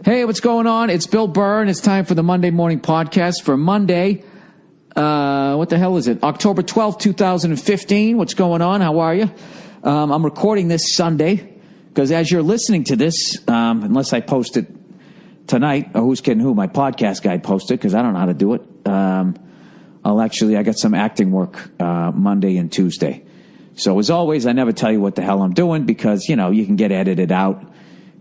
Hey, what's going on? It's Bill Burr, and it's time for the Monday Morning Podcast for Monday. What the hell is it? October 12th, 2015. What's going on? How are you? I'm recording this Sunday because as you're listening to this, unless I post it tonight, or who's kidding who, my podcast guy posted because I don't know how to do it. I got some acting work Monday and Tuesday. So as always, I never tell you what the hell I'm doing because, you can get edited out.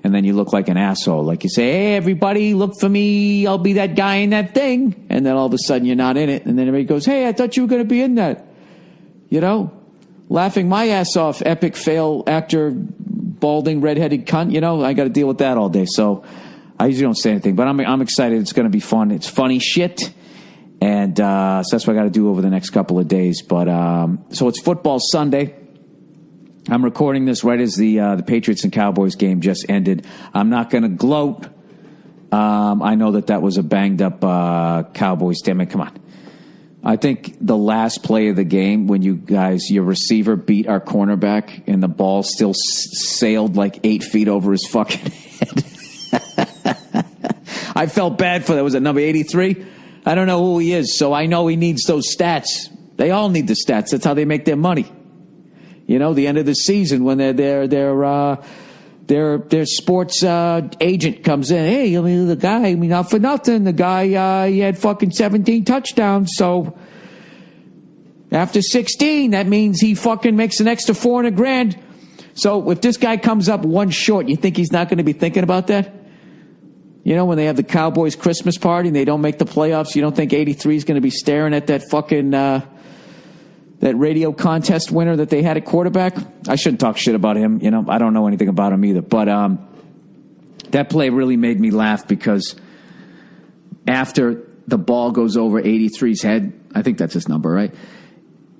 And then you look like an asshole. Like you say, hey, everybody, look for me. I'll be that guy in that thing. And then all of a sudden you're not in it. And then everybody goes, hey, I thought you were going to be in that. Laughing my ass off, epic fail actor, balding, redheaded cunt. I got to deal with that all day. So I usually don't say anything. But I'm excited. It's going to be fun. It's funny shit. And so that's what I got to do over the next couple of days. But so it's football Sunday. I'm recording this right as the Patriots and Cowboys game just ended. I'm not going to gloat. I know that was a banged-up Cowboys. Damn it, come on. I think the last play of the game when your receiver beat our cornerback and the ball still sailed like 8 feet over his fucking head. I felt bad for that. Was it number 83? I don't know who he is, so I know he needs those stats. They all need the stats. That's how they make their money. The end of the season when their sports agent comes in. Hey, the guy, not for nothing. The guy, he had fucking 17 touchdowns. So after 16, that means he fucking makes an extra $400,000. So if this guy comes up one short, you think he's not going to be thinking about that? When they have the Cowboys Christmas party and they don't make the playoffs, you don't think 83 is going to be staring at that fucking that radio contest winner that they had at quarterback? I shouldn't talk shit about him. I don't know anything about him either. But that play really made me laugh because after the ball goes over 83's head, I think that's his number, right?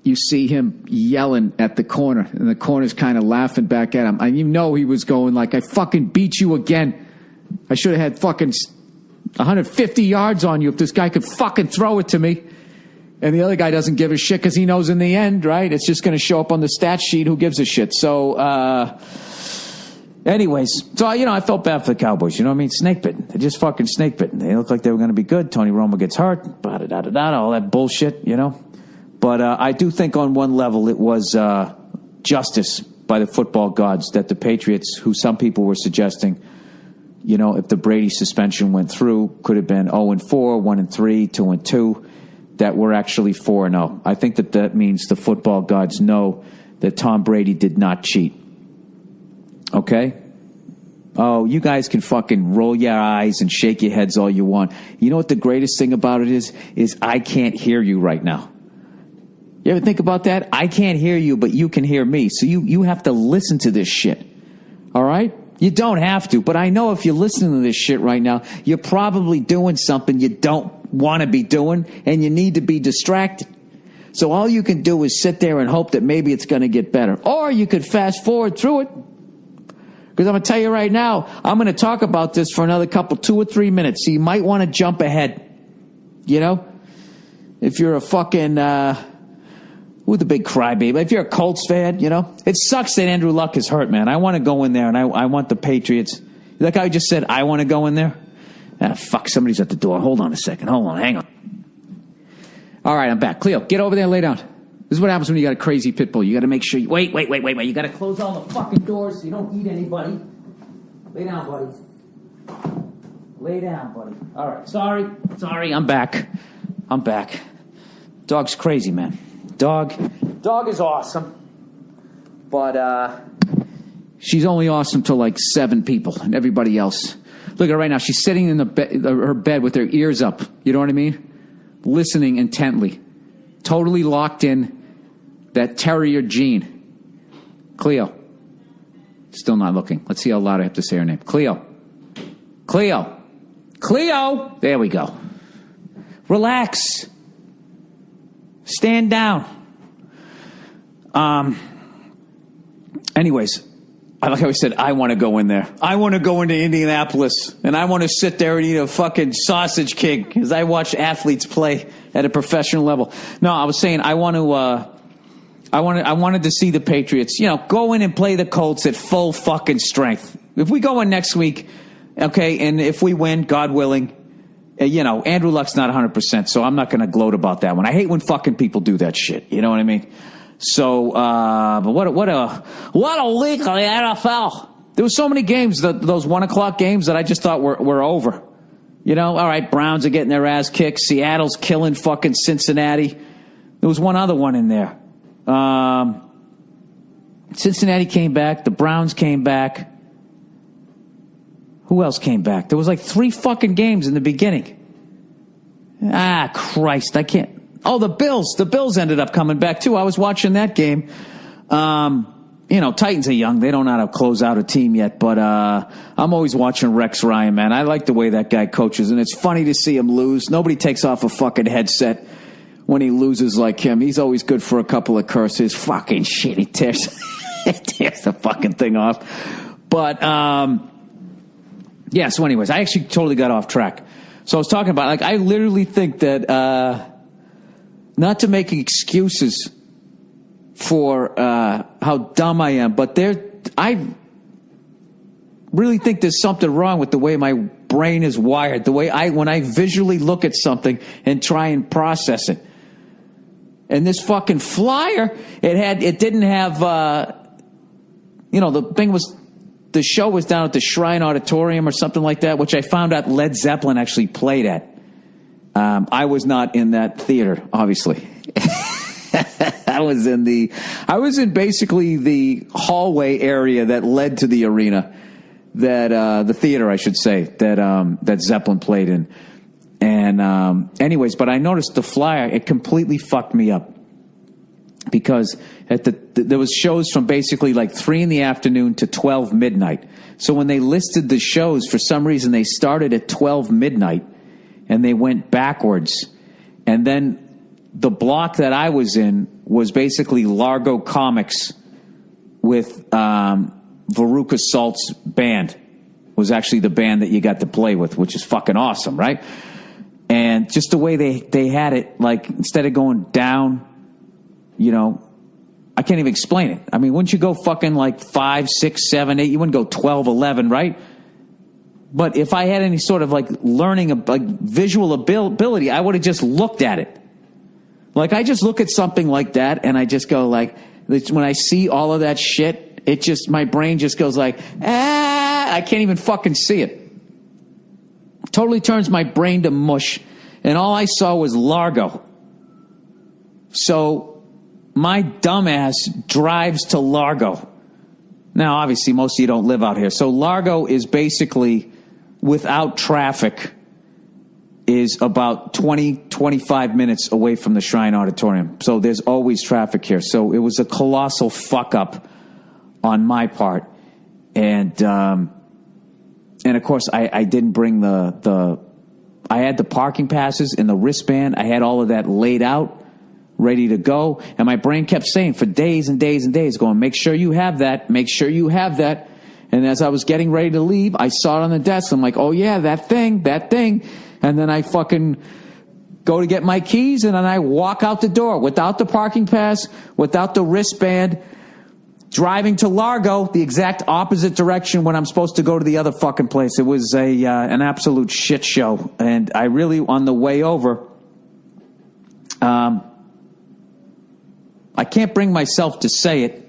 You see him yelling at the corner, and the corner's kind of laughing back at him. And he was going like, I fucking beat you again. I should have had fucking 150 yards on you if this guy could fucking throw it to me. And the other guy doesn't give a shit because he knows in the end, right, it's just going to show up on the stat sheet. Who gives a shit? So, anyways, I felt bad for the Cowboys. Snake bitten. They just fucking snake bitten. They look like they were going to be good. Tony Romo gets hurt. All that bullshit, But I do think on one level it was justice by the football gods that the Patriots, who some people were suggesting, if the Brady suspension went through, could have been 0-4, 1-3, 2-2. That we're actually 4-0. I think that means the football gods know that Tom Brady did not cheat. Okay? Oh, you guys can fucking roll your eyes and shake your heads all you want. You know what the greatest thing about it is I can't hear you right now. You ever think about that? I can't hear you, but you can hear me. So you have to listen to this shit. All right? You don't have to, but I know if you're listening to this shit right now, you're probably doing something you don't want to be doing, and you need to be distracted. So all you can do is sit there and hope that maybe it's going to get better. Or you could fast forward through it. Because I'm going to tell you right now, I'm going to talk about this for another 2 or 3 minutes. So you might want to jump ahead. If you're a fucking, who's the big crybaby? If you're a Colts fan, it sucks that Andrew Luck is hurt, man. I want to go in there, and I want the Patriots. Like I just said, I want to go in there. Fuck, somebody's at the door. Hold on a second. Hold on, hang on. All right, I'm back. Cleo, get over there and lay down. This is what happens when you got a crazy pit bull. You got to make sure you... Wait. You got to close all the fucking doors so you don't eat anybody. Lay down, buddy. Lay down, buddy. All right, sorry, I'm back. Dog's crazy, man. Dog is awesome. But she's only awesome to like 7 people and everybody else... Look at her right now. She's sitting in her bed with her ears up. You know what I mean? Listening intently. Totally locked in that terrier gene. Cleo. Still not looking. Let's see how loud I have to say her name. Cleo. There we go. Relax. Stand down. Anyways. Like I said, I want to go in there. I want to go into Indianapolis, and I want to sit there and eat a fucking sausage king because I watch athletes play at a professional level. No, I was saying I wanted to see the Patriots, go in and play the Colts at full fucking strength. If we go in next week, Okay, and if we win, God willing, Andrew Luck's not 100%, so I'm not going to gloat about that one. I hate when fucking people do that shit. You know what I mean? So, but what a week of the NFL. There were so many games, those 1 o'clock games that I just thought were over. All right, Browns are getting their ass kicked. Seattle's killing fucking Cincinnati. There was one other one in there. Cincinnati came back. The Browns came back. Who else came back? There was like 3 fucking games in the beginning. Ah, Christ, I can't. Oh, the Bills. The Bills ended up coming back, too. I was watching that game. Titans are young. They don't know how to close out a team yet, but I'm always watching Rex Ryan, man. I like the way that guy coaches, and it's funny to see him lose. Nobody takes off a fucking headset when he loses like him. He's always good for a couple of curses. Fucking shit. He tears the fucking thing off. But, yeah, so anyways, I actually totally got off track. So I was talking about, I literally think that, not to make excuses for how dumb I am, but I really think there's something wrong with the way my brain is wired, the way when I visually look at something and try and process it. And this fucking flyer, it didn't have, the show was down at the Shrine Auditorium or something like that, which I found out Led Zeppelin actually played at. I was not in that theater, obviously. I was in basically the hallway area that led to the arena, the theater, I should say, that Zeppelin played in. And anyways, but I noticed the flyer, it completely fucked me up. Because there was shows from basically like 3 p.m. to 12 midnight. So when they listed the shows, for some reason they started at 12 midnight and they went backwards. And then the block that I was in was basically Largo Comics with Veruca Salt's band. Was actually the band that you got to play with, which is fucking awesome, right? And just the way they had it, like instead of going down, I can't even explain it. I mean, wouldn't you go fucking like 5, 6, 7, 8? You wouldn't go 12, 11, right? But if I had any sort of like learning, like visual ability, I would have just looked at it. Like I just look at something like that and I just go like, when I see all of that shit, my brain just goes like, I can't even fucking see it. Totally turns my brain to mush. And all I saw was Largo. So my dumbass drives to Largo. Now, obviously, most of you don't live out here. So Largo is basically, without traffic, is about 20, 25 minutes away from the Shrine Auditorium. So there's always traffic here. So it was a colossal fuck up on my part. And of course, I didn't bring I had the parking passes and the wristband. I had all of that laid out, ready to go. And my brain kept saying for days and days and days, going, make sure you have that. Make sure you have that. And as I was getting ready to leave, I saw it on the desk. I'm like, oh yeah, that thing. And then I fucking go to get my keys and then I walk out the door without the parking pass, without the wristband, driving to Largo, the exact opposite direction when I'm supposed to go to the other fucking place. It was an absolute shit show. And I really, on the way over, I can't bring myself to say it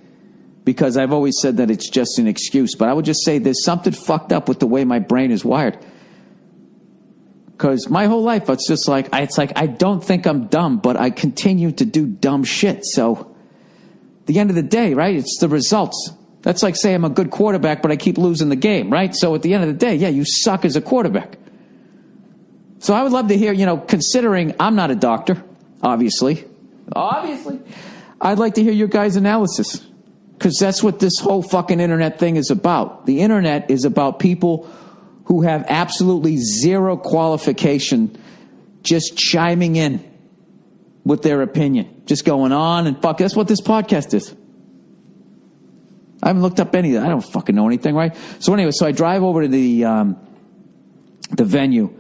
because I've always said that it's just an excuse. But I would just say there's something fucked up with the way my brain is wired. Because my whole life, it's like I don't think I'm dumb, but I continue to do dumb shit. So at the end of the day, right, it's the results. That's like saying I'm a good quarterback, but I keep losing the game, right? So at the end of the day, yeah, you suck as a quarterback. So I would love to hear, considering I'm not a doctor, obviously, I'd like to hear your guys' analysis. Because that's what this whole fucking internet thing is about. The internet is about people who have absolutely zero qualification just chiming in with their opinion. Just going on and fuck. That's what this podcast is. I haven't looked up any. I don't fucking know anything, right? So anyway, I drive over to the venue.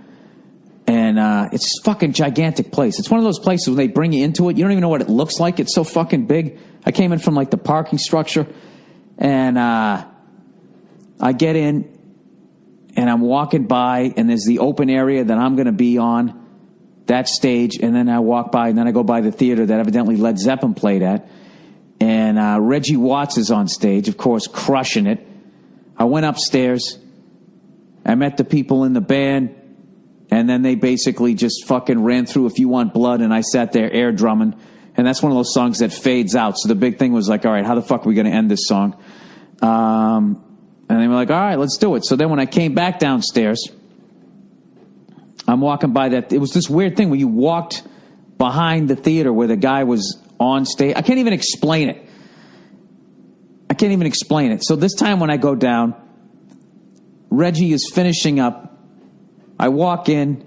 And it's a fucking gigantic place. It's one of those places when they bring you into it, you don't even know what it looks like. It's so fucking big. I came in from like the parking structure. And I get in. and I'm walking by, and there's the open area that I'm going to be on, that stage, and then I walk by, and then I go by the theater that evidently Led Zeppelin played at, and Reggie Watts is on stage, of course, crushing it. I went upstairs, I met the people in the band, and then they basically just fucking ran through If You Want Blood, and I sat there air drumming, and that's one of those songs that fades out, so the big thing was like, all right, how the fuck are we going to end this song? And they were like, all right, let's do it. So then when I came back downstairs, I'm walking by that. It was this weird thing where you walked behind the theater where the guy was on stage. I can't even explain it. So this time when I go down, Reggie is finishing up. I walk in,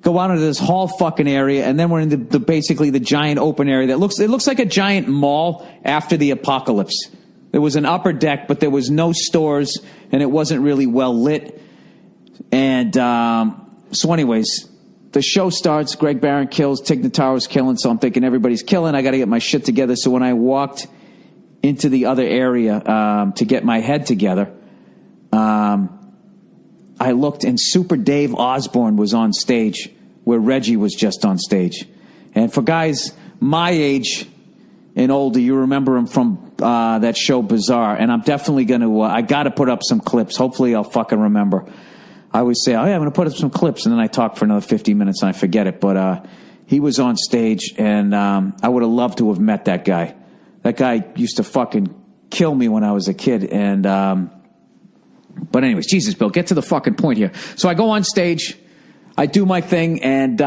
go out into this hall fucking area, and then we're in the basically the giant open area that looks like a giant mall after the apocalypse. There was an upper deck, but there was no stores, and it wasn't really well lit. And so anyways, the show starts. Greg Barron kills. Tig Notaro's killing, so I'm thinking everybody's killing. I got to get my shit together. So when I walked into the other area to get my head together, I looked, and Super Dave Osborne was on stage where Reggie was just on stage. And for guys my age and older, you remember him from that show Bizarre, and I'm definitely going to, I got to put up some clips. Hopefully I'll fucking remember. I always say, oh yeah, I'm going to put up some clips, and then I talk for another 50 minutes and I forget it. But he was on stage, and I would have loved to have met that guy. That guy used to fucking kill me when I was a kid. And but anyways, Jesus, Bill, get to the fucking point here. So I go on stage, I do my thing, and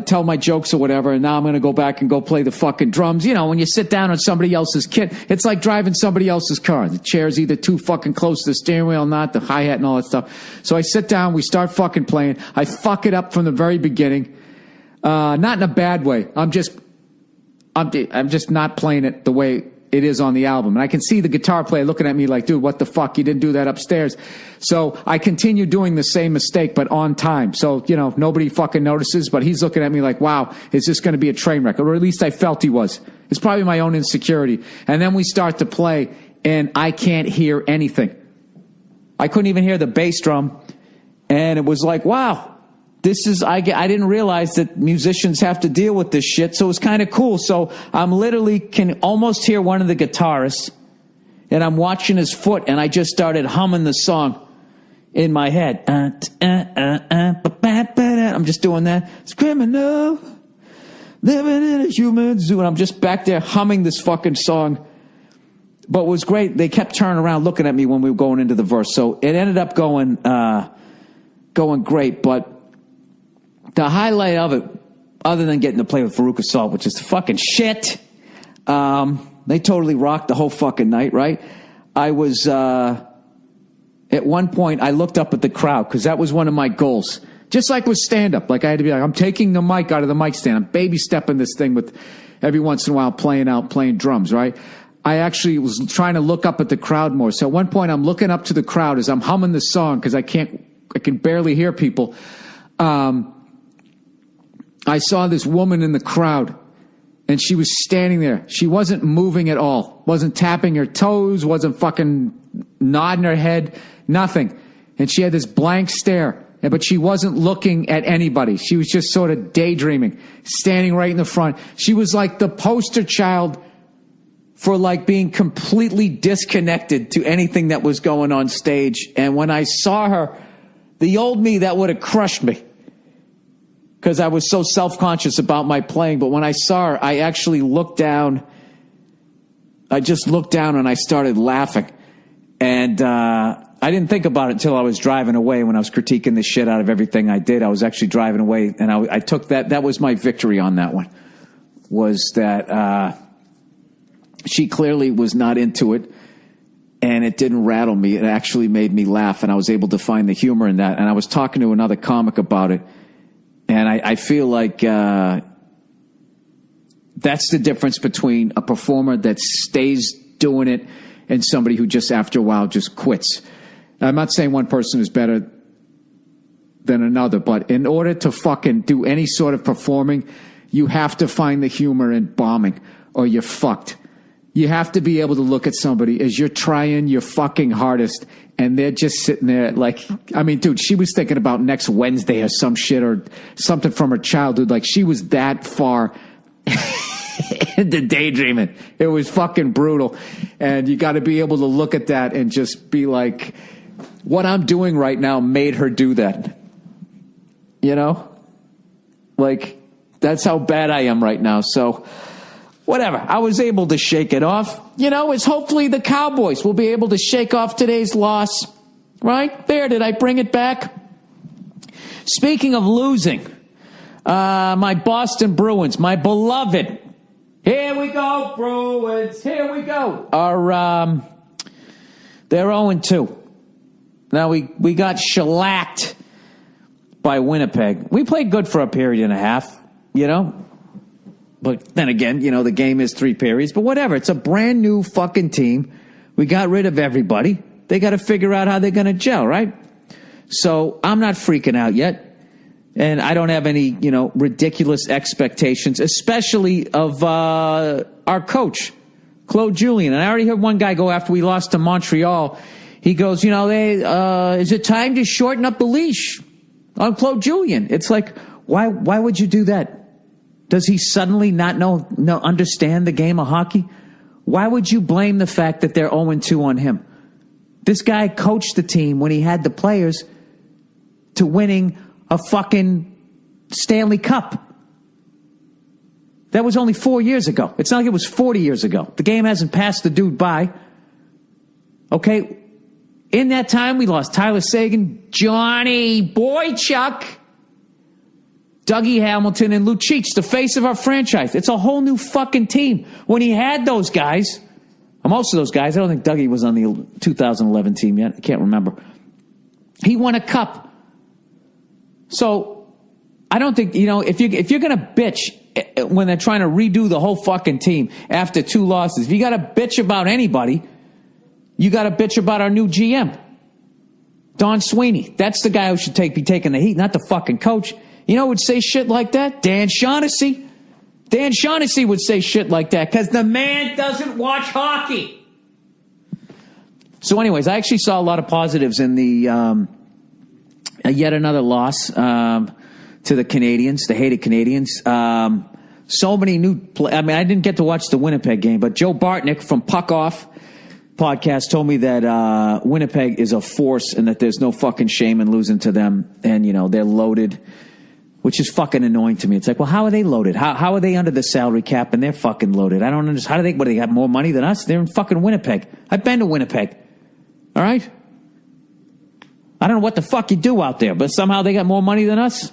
tell my jokes or whatever, and now I'm going to go back and go play the fucking drums. You know, when you sit down on somebody else's kit, it's like driving somebody else's car. The chair's either too fucking close to the steering wheel, not the hi-hat and all that stuff. So I sit down, we start fucking playing. I fuck it up from the very beginning. Not in a bad way. I'm just not playing it the way it is on the album. And I can see the guitar player looking at me like, dude, what the fuck? You didn't do that upstairs. So I continue doing the same mistake, but on time. So, you know, nobody fucking notices, but he's looking at me like, wow, is this going to be a train wreck? Or at least I felt he was. It's probably my own insecurity. And then we start to play, and I can't hear anything. I couldn't even hear the bass drum. And it was like, wow. I didn't realize that musicians have to deal with this shit, so it's kind of cool. So I'm literally can almost hear one of the guitarists, and I'm watching his foot, and I just started humming the song in my head. I'm just doing that. It's criminal, living in a human zoo, and I'm just back there humming this fucking song. But it was great. They kept turning around looking at me when we were going into the verse, so it ended up going great, but the highlight of it, other than getting to play with Veruca Salt, which is the fucking shit, they totally rocked the whole fucking night, right? I was, at one point, I looked up at the crowd, because that was one of my goals. Just like with stand-up, like I had to be like, I'm taking the mic out of the mic stand. I'm baby-stepping this thing with every once in a while playing drums, right? I actually was trying to look up at the crowd more. So at one point, I'm looking up to the crowd as I'm humming the song, because I can barely hear people. I saw this woman in the crowd, and she was standing there. She wasn't moving at all, wasn't tapping her toes, wasn't fucking nodding her head, nothing. And she had this blank stare, but she wasn't looking at anybody. She was just sort of daydreaming, standing right in the front. She was like the poster child for like being completely disconnected to anything that was going on stage. And when I saw her, the old me, that would have crushed me, because I was so self-conscious about my playing. But when I saw her, I actually looked down. I just looked down and I started laughing. And I didn't think about it until I was driving away, when I was critiquing the shit out of everything I did. I was actually driving away, and I took that. That was my victory on that one, was that she clearly was not into it, and it didn't rattle me. It actually made me laugh, and I was able to find the humor in that. And I was talking to another comic about it, and I feel like that's the difference between a performer that stays doing it and somebody who just after a while just quits. I'm not saying one person is better than another, but in order to fucking do any sort of performing, you have to find the humor in bombing, or you're fucked. You have to be able to look at somebody as you're trying your fucking hardest, and they're just sitting there like, I mean, dude, she was thinking about next Wednesday or some shit or something from her childhood. Like, she was that far into daydreaming. It was fucking brutal. And you got to be able to look at that and just be like, what I'm doing right now made her do that. You know? Like, that's how bad I am right now. So, whatever. I was able to shake it off. You know, it's hopefully the Cowboys will be able to shake off today's loss. Right? There, did I bring it back? Speaking of losing, my Boston Bruins, my beloved, here we go, Bruins, here we go, are, they're 0-2. Now, we got shellacked by Winnipeg. We played good for a period and a half, you know? But then again, you know, the game is 3 periods. But whatever, it's a brand new fucking team. We got rid of everybody. They got to figure out how they're going to gel, right? So I'm not freaking out yet. And I don't have any, you know, ridiculous expectations, especially of our coach, Claude Julien. And I already heard one guy go after we lost to Montreal. He goes, you know, is it time to shorten up the leash on Claude Julien? It's like, why would you do that? Does he suddenly not understand the game of hockey? Why would you blame the fact that they're 0-2 on him? This guy coached the team when he had the players to winning a fucking Stanley Cup. That was only 4 years ago. It's not like it was 40 years ago. The game hasn't passed the dude by. Okay? In that time, we lost Tyler Seguin, Johnny Boychuk, Dougie Hamilton, and Lucic, the face of our franchise. It's a whole new fucking team. When he had those guys, most of those guys, I don't think Dougie was on the 2011 team yet. I can't remember. He won a cup. So, I don't think, you know, if you're going to bitch when they're trying to redo the whole fucking team after 2 losses, if you got to bitch about anybody, you got to bitch about our new GM, Don Sweeney. That's the guy who should be taking the heat, not the fucking coach. You know who would say shit like that? Dan Shaughnessy. Dan Shaughnessy would say shit like that because the man doesn't watch hockey. So anyways, I actually saw a lot of positives in the yet another loss to the Canadians, the hated Canadians. So many new I mean, I didn't get to watch the Winnipeg game, but Joe Bartnick from Puck Off podcast told me that Winnipeg is a force and that there's no fucking shame in losing to them. And, you know, they're loaded, which is fucking annoying to me. It's like, well, how are they loaded? How are they under the salary cap and they're fucking loaded? I don't understand. What do they have more money than us? They're in fucking Winnipeg. I've been to Winnipeg. All right? I don't know what the fuck you do out there, but somehow they got more money than us?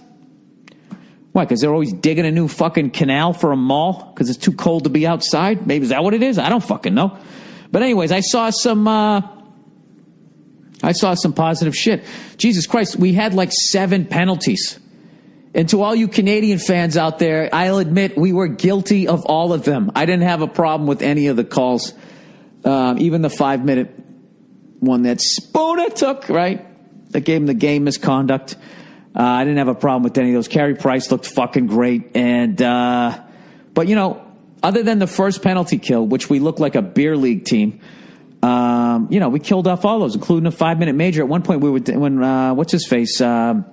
Why, because they're always digging a new fucking canal for a mall because it's too cold to be outside? Maybe is that what it is? I don't fucking know. But anyways, I saw some positive shit. Jesus Christ, we had like 7 penalties. And to all you Canadian fans out there, I'll admit we were guilty of all of them. I didn't have a problem with any of the calls. Even the 5-minute one that Spooner took, right? That gave him the game misconduct. I didn't have a problem with any of those. Carey Price looked fucking great. And, but you know, other than the first penalty kill, which we looked like a beer league team, you know, we killed off all those, including a 5-minute major. At one point, we were when what's his face? Good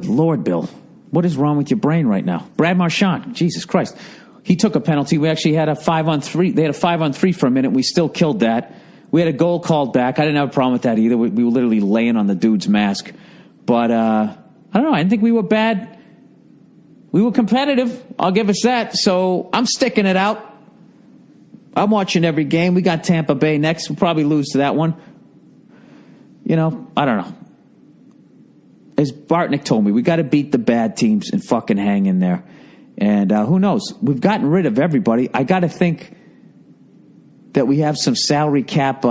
Lord, Bill, what is wrong with your brain right now? Brad Marchand, Jesus Christ, he took a penalty. We actually had a 5-on-3. They had a 5-on-3 for a minute. We still killed that. We had a goal called back. I didn't have a problem with that either. We were literally laying on the dude's mask. But I don't know. I didn't think we were bad. We were competitive. I'll give us that. So I'm sticking it out. I'm watching every game. We got Tampa Bay next. We'll probably lose to that one. You know, I don't know. As Bartnick told me, we got to beat the bad teams and fucking hang in there. And who knows? We've gotten rid of everybody. I got to think that we have some salary cap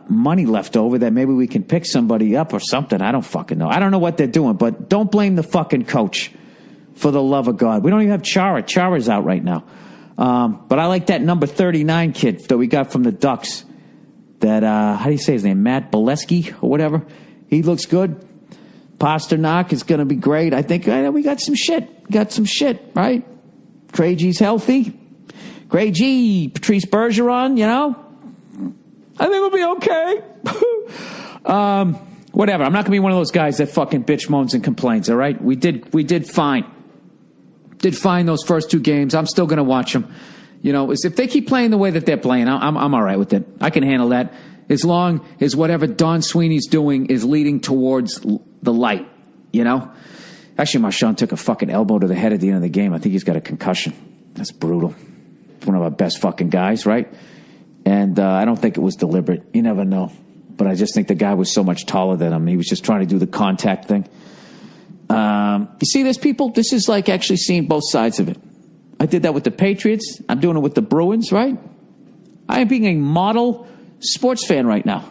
money left over that maybe we can pick somebody up or something. I don't fucking know. I don't know what they're doing, but don't blame the fucking coach, for the love of God. We don't even have Chara. Chara's out right now. But I like that number 39 kid that we got from the Ducks. That, how do you say his name? Matt Bolesky or whatever. He looks good. Pasternak is going to be great. I think we got some shit. Got some shit, right? Krejci's healthy. Gray G, Patrice Bergeron, you know, I think we'll be okay. Whatever. I'm not going to be one of those guys that fucking bitch, moans, and complains, all right? We did fine. Did fine those first 2 games. I'm still going to watch them. You know, if they keep playing the way that they're playing, I'm all right with it. I can handle that as long as whatever Don Sweeney's doing is leading towards the light, you know? Actually, Marchand took a fucking elbow to the head at the end of the game. I think he's got a concussion. That's brutal. One of our best fucking guys, right? And I don't think it was deliberate. You never know. But I just think the guy was so much taller than him. He was just trying to do the contact thing. You see this, people? This is like actually seeing both sides of it. I did that with the Patriots. I'm doing it with the Bruins, right? I am being a model sports fan right now.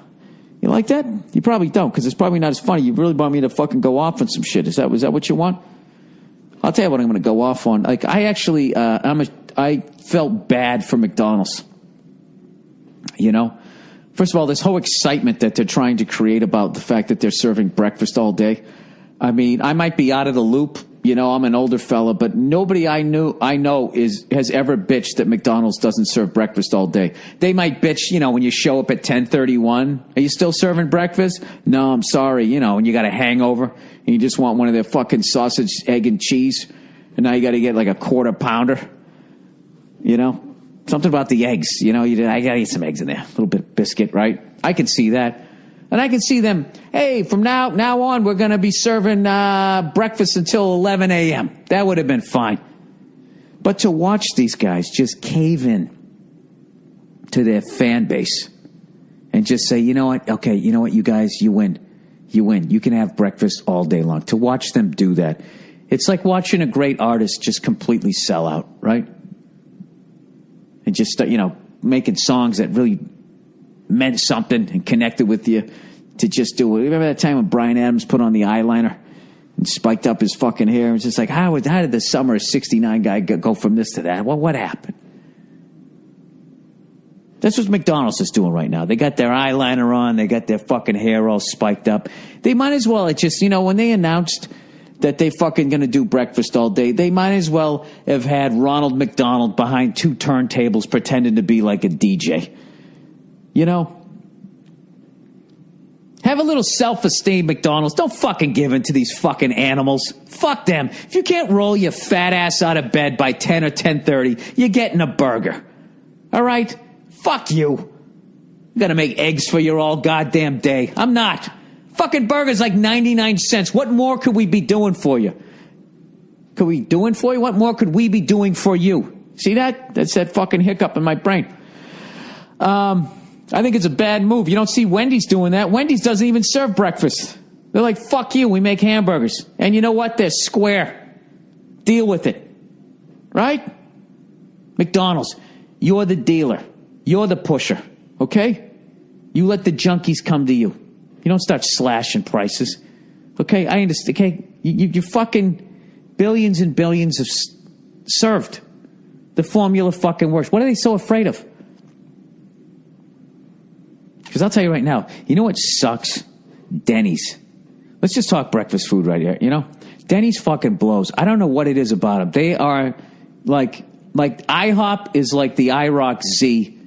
You like that? You probably don't, because it's probably not as funny. You really want me to fucking go off on some shit. Is that what you want? I'll tell you what I'm going to go off on. Like, I actually, I felt bad for McDonald's. You know? First of all, this whole excitement that they're trying to create about the fact that they're serving breakfast all day. I mean, I might be out of the loop. You know, I'm an older fella, but nobody I know has ever bitched that McDonald's doesn't serve breakfast all day. They might bitch, you know, when you show up at 10:31. Are you still serving breakfast? No, I'm sorry. You know, and you got a hangover and you just want one of their fucking sausage, egg, and cheese, and now you got to get like a quarter pounder. You know, something about the eggs. You know, I got to eat some eggs in there, a little bit of biscuit, right? I can see that. And I can see them, hey, from now on, we're going to be serving breakfast until 11 a.m. That would have been fine. But to watch these guys just cave in to their fan base and just say, you know what? Okay, you know what, you guys, you win. You win. You can have breakfast all day long. To watch them do that, it's like watching a great artist just completely sell out, right? And just start, you know, making songs that really meant something and connected with you to just do it. Remember that time when Bryan Adams put on the eyeliner and spiked up his fucking hair? It's just like, how did the summer of 69 guy go from this to that? Well, what happened? That's what McDonald's is doing right now. They got their eyeliner on. They got their fucking hair all spiked up. They might as well, when they announced that they fucking going to do breakfast all day, they might as well have had Ronald McDonald behind 2 turntables pretending to be like a DJ. You know, have a little self-esteem, McDonald's. Don't fucking give in to these fucking animals. Fuck them. If you can't roll your fat ass out of bed by 10 or 10:30, you're getting a burger. All right? Fuck you. You gotta make eggs for you all goddamn day. I'm not. Fucking burger's like 99 cents. What more could we be doing for you? Could we doing for you? What more could we be doing for you? See that? That's that fucking hiccup in my brain. I think it's a bad move. You don't see Wendy's doing that. Wendy's doesn't even serve breakfast. They're like, fuck you, we make hamburgers. And you know what? They're square. Deal with it. Right? McDonald's, you're the dealer. You're the pusher. Okay? You let the junkies come to you. You don't start slashing prices. Okay? I understand. Okay? You fucking billions and billions have served. The formula fucking works. What are they so afraid of? Because I'll tell you right now, you know what sucks? Denny's. Let's just talk breakfast food right here, you know? Denny's fucking blows. I don't know what it is about them. They are like IHOP is like the IROC Z,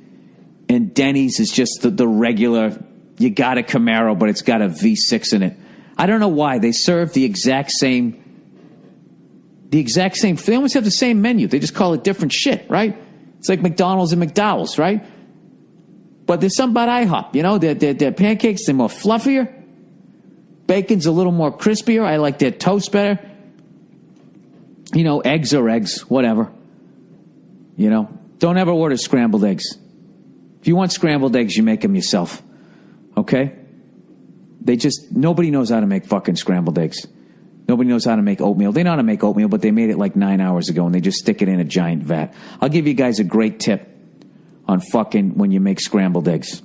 and Denny's is just the regular, you got a Camaro, but it's got a V6 in it. I don't know why. They serve the exact same, they almost have the same menu. They just call it different shit, right? It's like McDonald's and McDowell's, right? But there's something about IHOP, you know, their pancakes, they're more fluffier. Bacon's a little more crispier. I like their toast better. You know, eggs are eggs, whatever. You know, don't ever order scrambled eggs. If you want scrambled eggs, you make them yourself. Okay? Nobody knows how to make fucking scrambled eggs. Nobody knows how to make oatmeal. They know how to make oatmeal, but they made it like 9 hours ago, and they just stick it in a giant vat. I'll give you guys a great tip on fucking when you make scrambled eggs.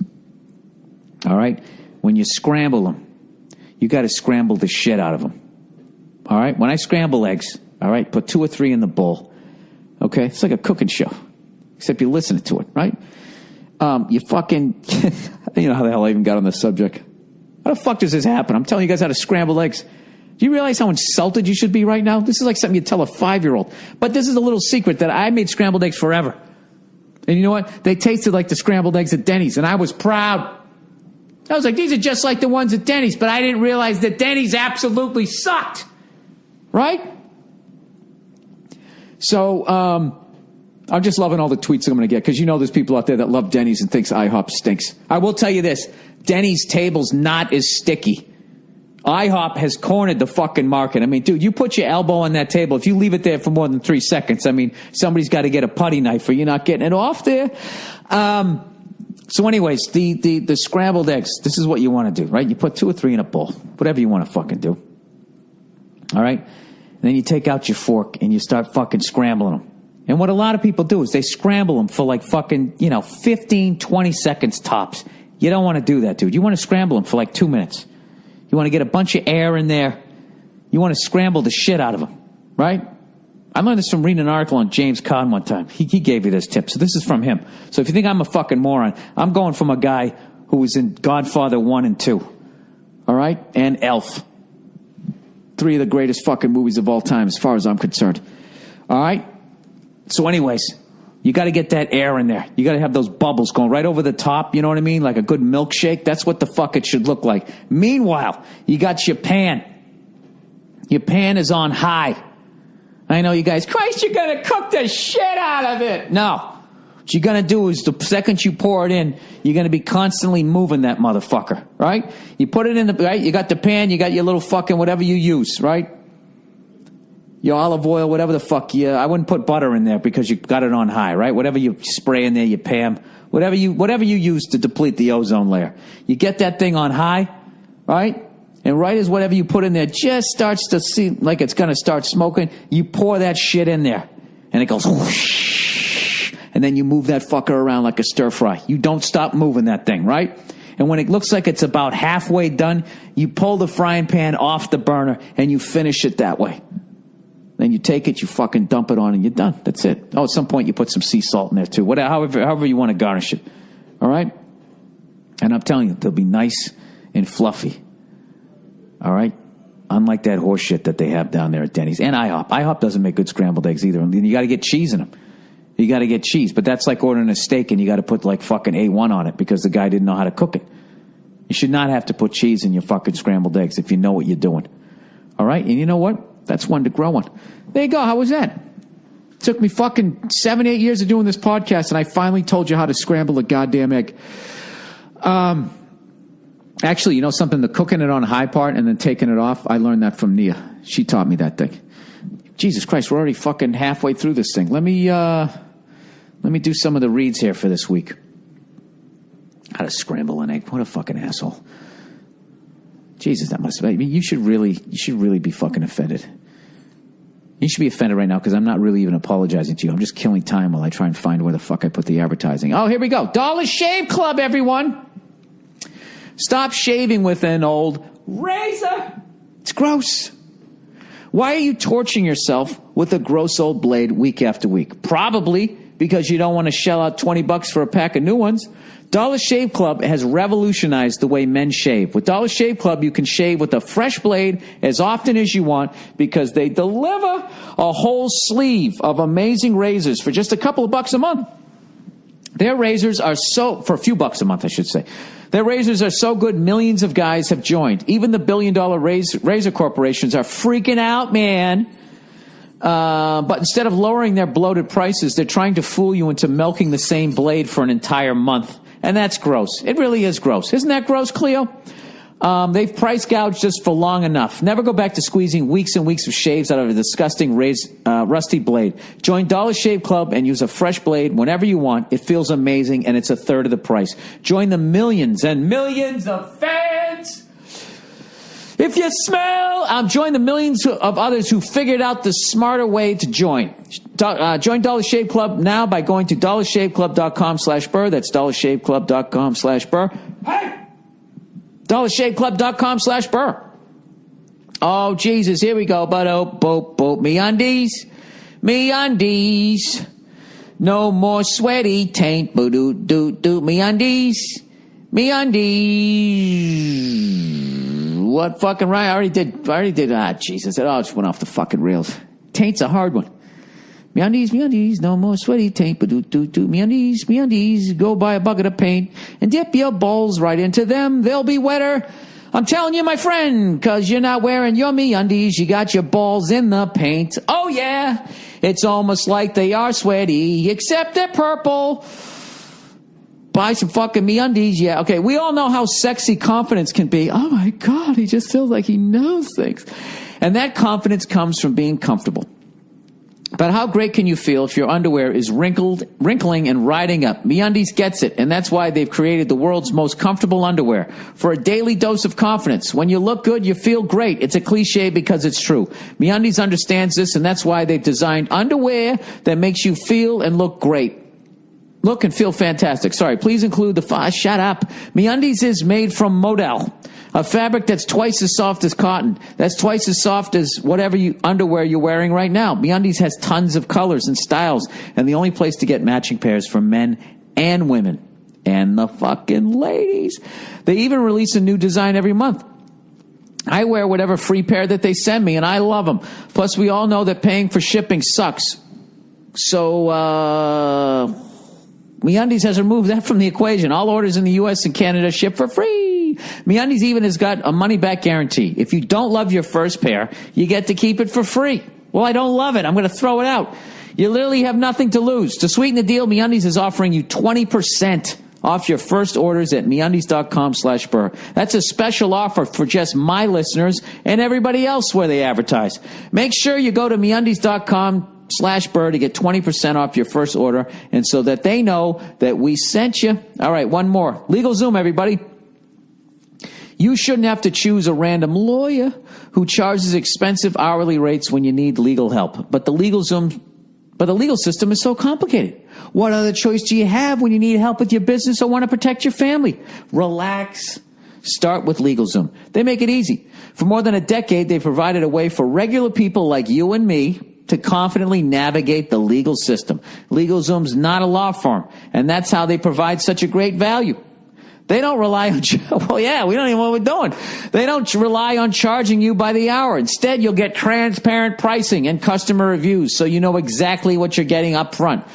All right? When you scramble them, you got to scramble the shit out of them. All right? When I scramble eggs, all right, put 2 or 3 in the bowl. Okay? It's like a cooking show, except you're listening to it, right? You fucking, you know how the hell I even got on this subject. How the fuck does this happen? I'm telling you guys how to scramble eggs. Do you realize how insulted you should be right now? This is like something you tell a 5-year-old. But this is a little secret that I made scrambled eggs forever. And you know what? They tasted like the scrambled eggs at Denny's, and I was proud. I was like, these are just like the ones at Denny's, but I didn't realize that Denny's absolutely sucked. Right? So, I'm just loving all the tweets I'm going to get, because you know there's people out there that love Denny's and thinks IHOP stinks. I will tell you this. Denny's table's not as sticky. IHOP has cornered the fucking market. I mean, dude, you put your elbow on that table. If you leave it there for more than 3 seconds, I mean, somebody's got to get a putty knife or you're not getting it off there. So anyways, the scrambled eggs, this is what you want to do, right? You put 2 or 3 in a bowl, whatever you want to fucking do. All right? And then you take out your fork and you start fucking scrambling them. And what a lot of people do is they scramble them for like fucking, 15, 20 seconds tops. You don't want to do that, dude. You want to scramble them for like 2 minutes. You want to get a bunch of air in there. You want to scramble the shit out of them, right? I learned this from reading an article on James Caan one time. He gave me this tip, so this is from him. So if you think I'm a fucking moron, I'm going from a guy who was in Godfather 1 and 2, all right? And Elf. 3 of the greatest fucking movies of all time as far as I'm concerned, all right? So anyways, you got to get that air in there. You got to have those bubbles going right over the top, you know what I mean? Like a good milkshake. That's what the fuck it should look like. Meanwhile, you got your pan. Your pan is on high. I know you guys, Christ, you're going to cook the shit out of it. No. What you're going to do is the second you pour it in, you're going to be constantly moving that motherfucker, right? You put it in the, right? You got the pan, you got your little fucking whatever you use, right? Your olive oil, whatever the fuck I wouldn't put butter in there because you got it on high, right? Whatever you spray in there, you Pam, whatever you use to deplete the ozone layer. You get that thing on high, right? And right as whatever you put in there just starts to seem like it's going to start smoking, you pour that shit in there. And it goes whoosh. And then you move that fucker around like a stir fry. You don't stop moving that thing, right? And when it looks like it's about halfway done, you pull the frying pan off the burner and you finish it that way. Then you take it, you fucking dump it on, and you're done. That's it. Oh, at some point you put some sea salt in there too. However you want to garnish it. All right? And I'm telling you, they'll be nice and fluffy. All right? Unlike that horse shit that they have down there at Denny's. And IHOP. IHOP doesn't make good scrambled eggs either. You got to get cheese in them. You got to get cheese. But that's like ordering a steak and you got to put like fucking A1 on it because the guy didn't know how to cook it. You should not have to put cheese in your fucking scrambled eggs if you know what you're doing. All right? And you know what? That's one to grow on. There you go. How was that? It took me fucking 7-8 years of doing this podcast, and I finally told you how to scramble a goddamn egg. Actually, you know something? The cooking it on high part and then taking it off, I learned that from Nia. She taught me that thing. Jesus Christ, we're already fucking halfway through this thing. Let me do some of the reads here for this week. How to scramble an egg. What a fucking asshole. Jesus, that must have been. You should really be fucking offended. You should be offended right now because I'm not really even apologizing to you. I'm just killing time while I try and find where the fuck I put the advertising. Oh, here we go. Dollar Shave Club, everyone. Stop shaving with an old razor. It's gross. Why are you torturing yourself with a gross old blade week after week? Probably because you don't want to shell out $20 for a pack of new ones. Dollar Shave Club has revolutionized the way men shave. With Dollar Shave Club, you can shave with a fresh blade as often as you want because they deliver a whole sleeve of amazing razors for just a couple of bucks a month. Their razors are for a few bucks a month, I should say. Their razors are so good, millions of guys have joined. Even the billion-dollar razor corporations are freaking out, man. But instead of lowering their bloated prices, they're trying to fool you into milking the same blade for an entire month. And that's gross. It really is gross. Isn't that gross, Cleo? They've price gouged us for long enough. Never go back to squeezing weeks and weeks of shaves out of a disgusting rusty blade. Join Dollar Shave Club and use a fresh blade whenever you want. It feels amazing, and it's a third of the price. Join the millions and millions of fans. If you smell, join the millions of others who figured out the smarter way to join. Join Dollar Shave Club now by going to dollarshaveclub.com/Burr. That's dollarshaveclub.com/Burr. Hey! dollarshaveclub.com/Burr. Oh, Jesus, here we go. MeUndies. No more sweaty taint. MeUndies. What fucking right? I already did. Jesus, it all just went off the fucking rails. Taint's a hard one. MeUndies, no more sweaty taint. MeUndies, go buy a bucket of paint and dip your balls right into them. They'll be wetter. I'm telling you, my friend, because you're not wearing your MeUndies. You got your balls in the paint. Oh, yeah. It's almost like they are sweaty, except they're purple. Buy some fucking MeUndies. Yeah, okay. We all know how sexy confidence can be. Oh, my God. He just feels like he knows things. And that confidence comes from being comfortable. But how great can you feel if your underwear is wrinkling and riding up? MeUndies gets it, and that's why they've created the world's most comfortable underwear for a daily dose of confidence. When you look good, you feel great. It's a cliche because it's true. MeUndies understands this, and that's why they've designed underwear that makes you feel and look great. Look and feel fantastic. Sorry, please include the shut up. MeUndies is made from modal, a fabric that's twice as soft as cotton. That's twice as soft as whatever underwear you're wearing right now. MeUndies has tons of colors and styles, and the only place to get matching pairs for men and women. And the fucking ladies. They even release a new design every month. I wear whatever free pair that they send me, and I love them. Plus, we all know that paying for shipping sucks. So, MeUndies has removed that from the equation. All orders in the U.S. and Canada ship for free. MeUndies even has got a money-back guarantee. If you don't love your first pair, you get to keep it for free. Well, I don't love it. I'm going to throw it out. You literally have nothing to lose. To sweeten the deal, MeUndies is offering you 20% off your first orders at MeUndies.com/Burr. That's a special offer for just my listeners and everybody else where they advertise. Make sure you go to MeUndies.com/Burr to get 20% off your first order, and so that they know that we sent you. All right, one more. LegalZoom, everybody. You shouldn't have to choose a random lawyer who charges expensive hourly rates when you need legal help. But the legal system is so complicated. What other choice do you have when you need help with your business or want to protect your family? Relax. Start with LegalZoom. They make it easy. For more than a decade, they've provided a way for regular people like you and me to confidently navigate the legal system. LegalZoom's not a law firm, and that's how they provide such a great value. They don't rely on, well, yeah, we don't even know what we're doing. They don't rely on charging you by the hour. Instead, you'll get transparent pricing and customer reviews so you know exactly what you're getting up front.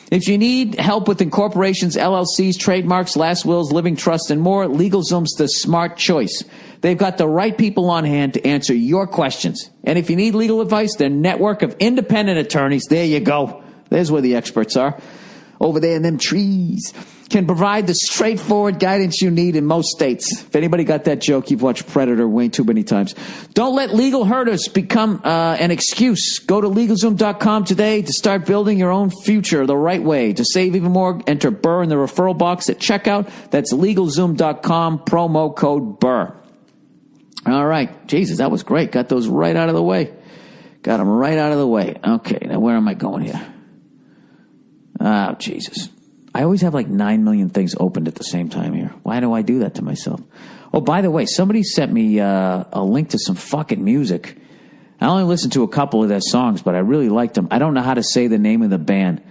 If you need help with incorporations, LLCs, trademarks, last wills, living trusts, and more, LegalZoom's the smart choice. They've got the right people on hand to answer your questions. And if you need legal advice, their network of independent attorneys, there you go. There's where the experts are. Over there in them trees. Can provide the straightforward guidance you need in most states. If anybody got that joke, you've watched Predator way too many times. Don't let legal hurdles become an excuse. Go to LegalZoom.com today to start building your own future the right way. To save even more, enter Burr in the referral box at checkout. That's LegalZoom.com, promo code Burr. All right. Jesus, that was great. Got those right out of the way. Got them right out of the way. Okay, now where am I going here? Oh, Jesus. I always have like 9 million things opened at the same time here. Why do I do that to myself? Oh, by the way, somebody sent me a link to some fucking music. I only listened to a couple of their songs, but I really liked them. I don't know how to say the name of the band.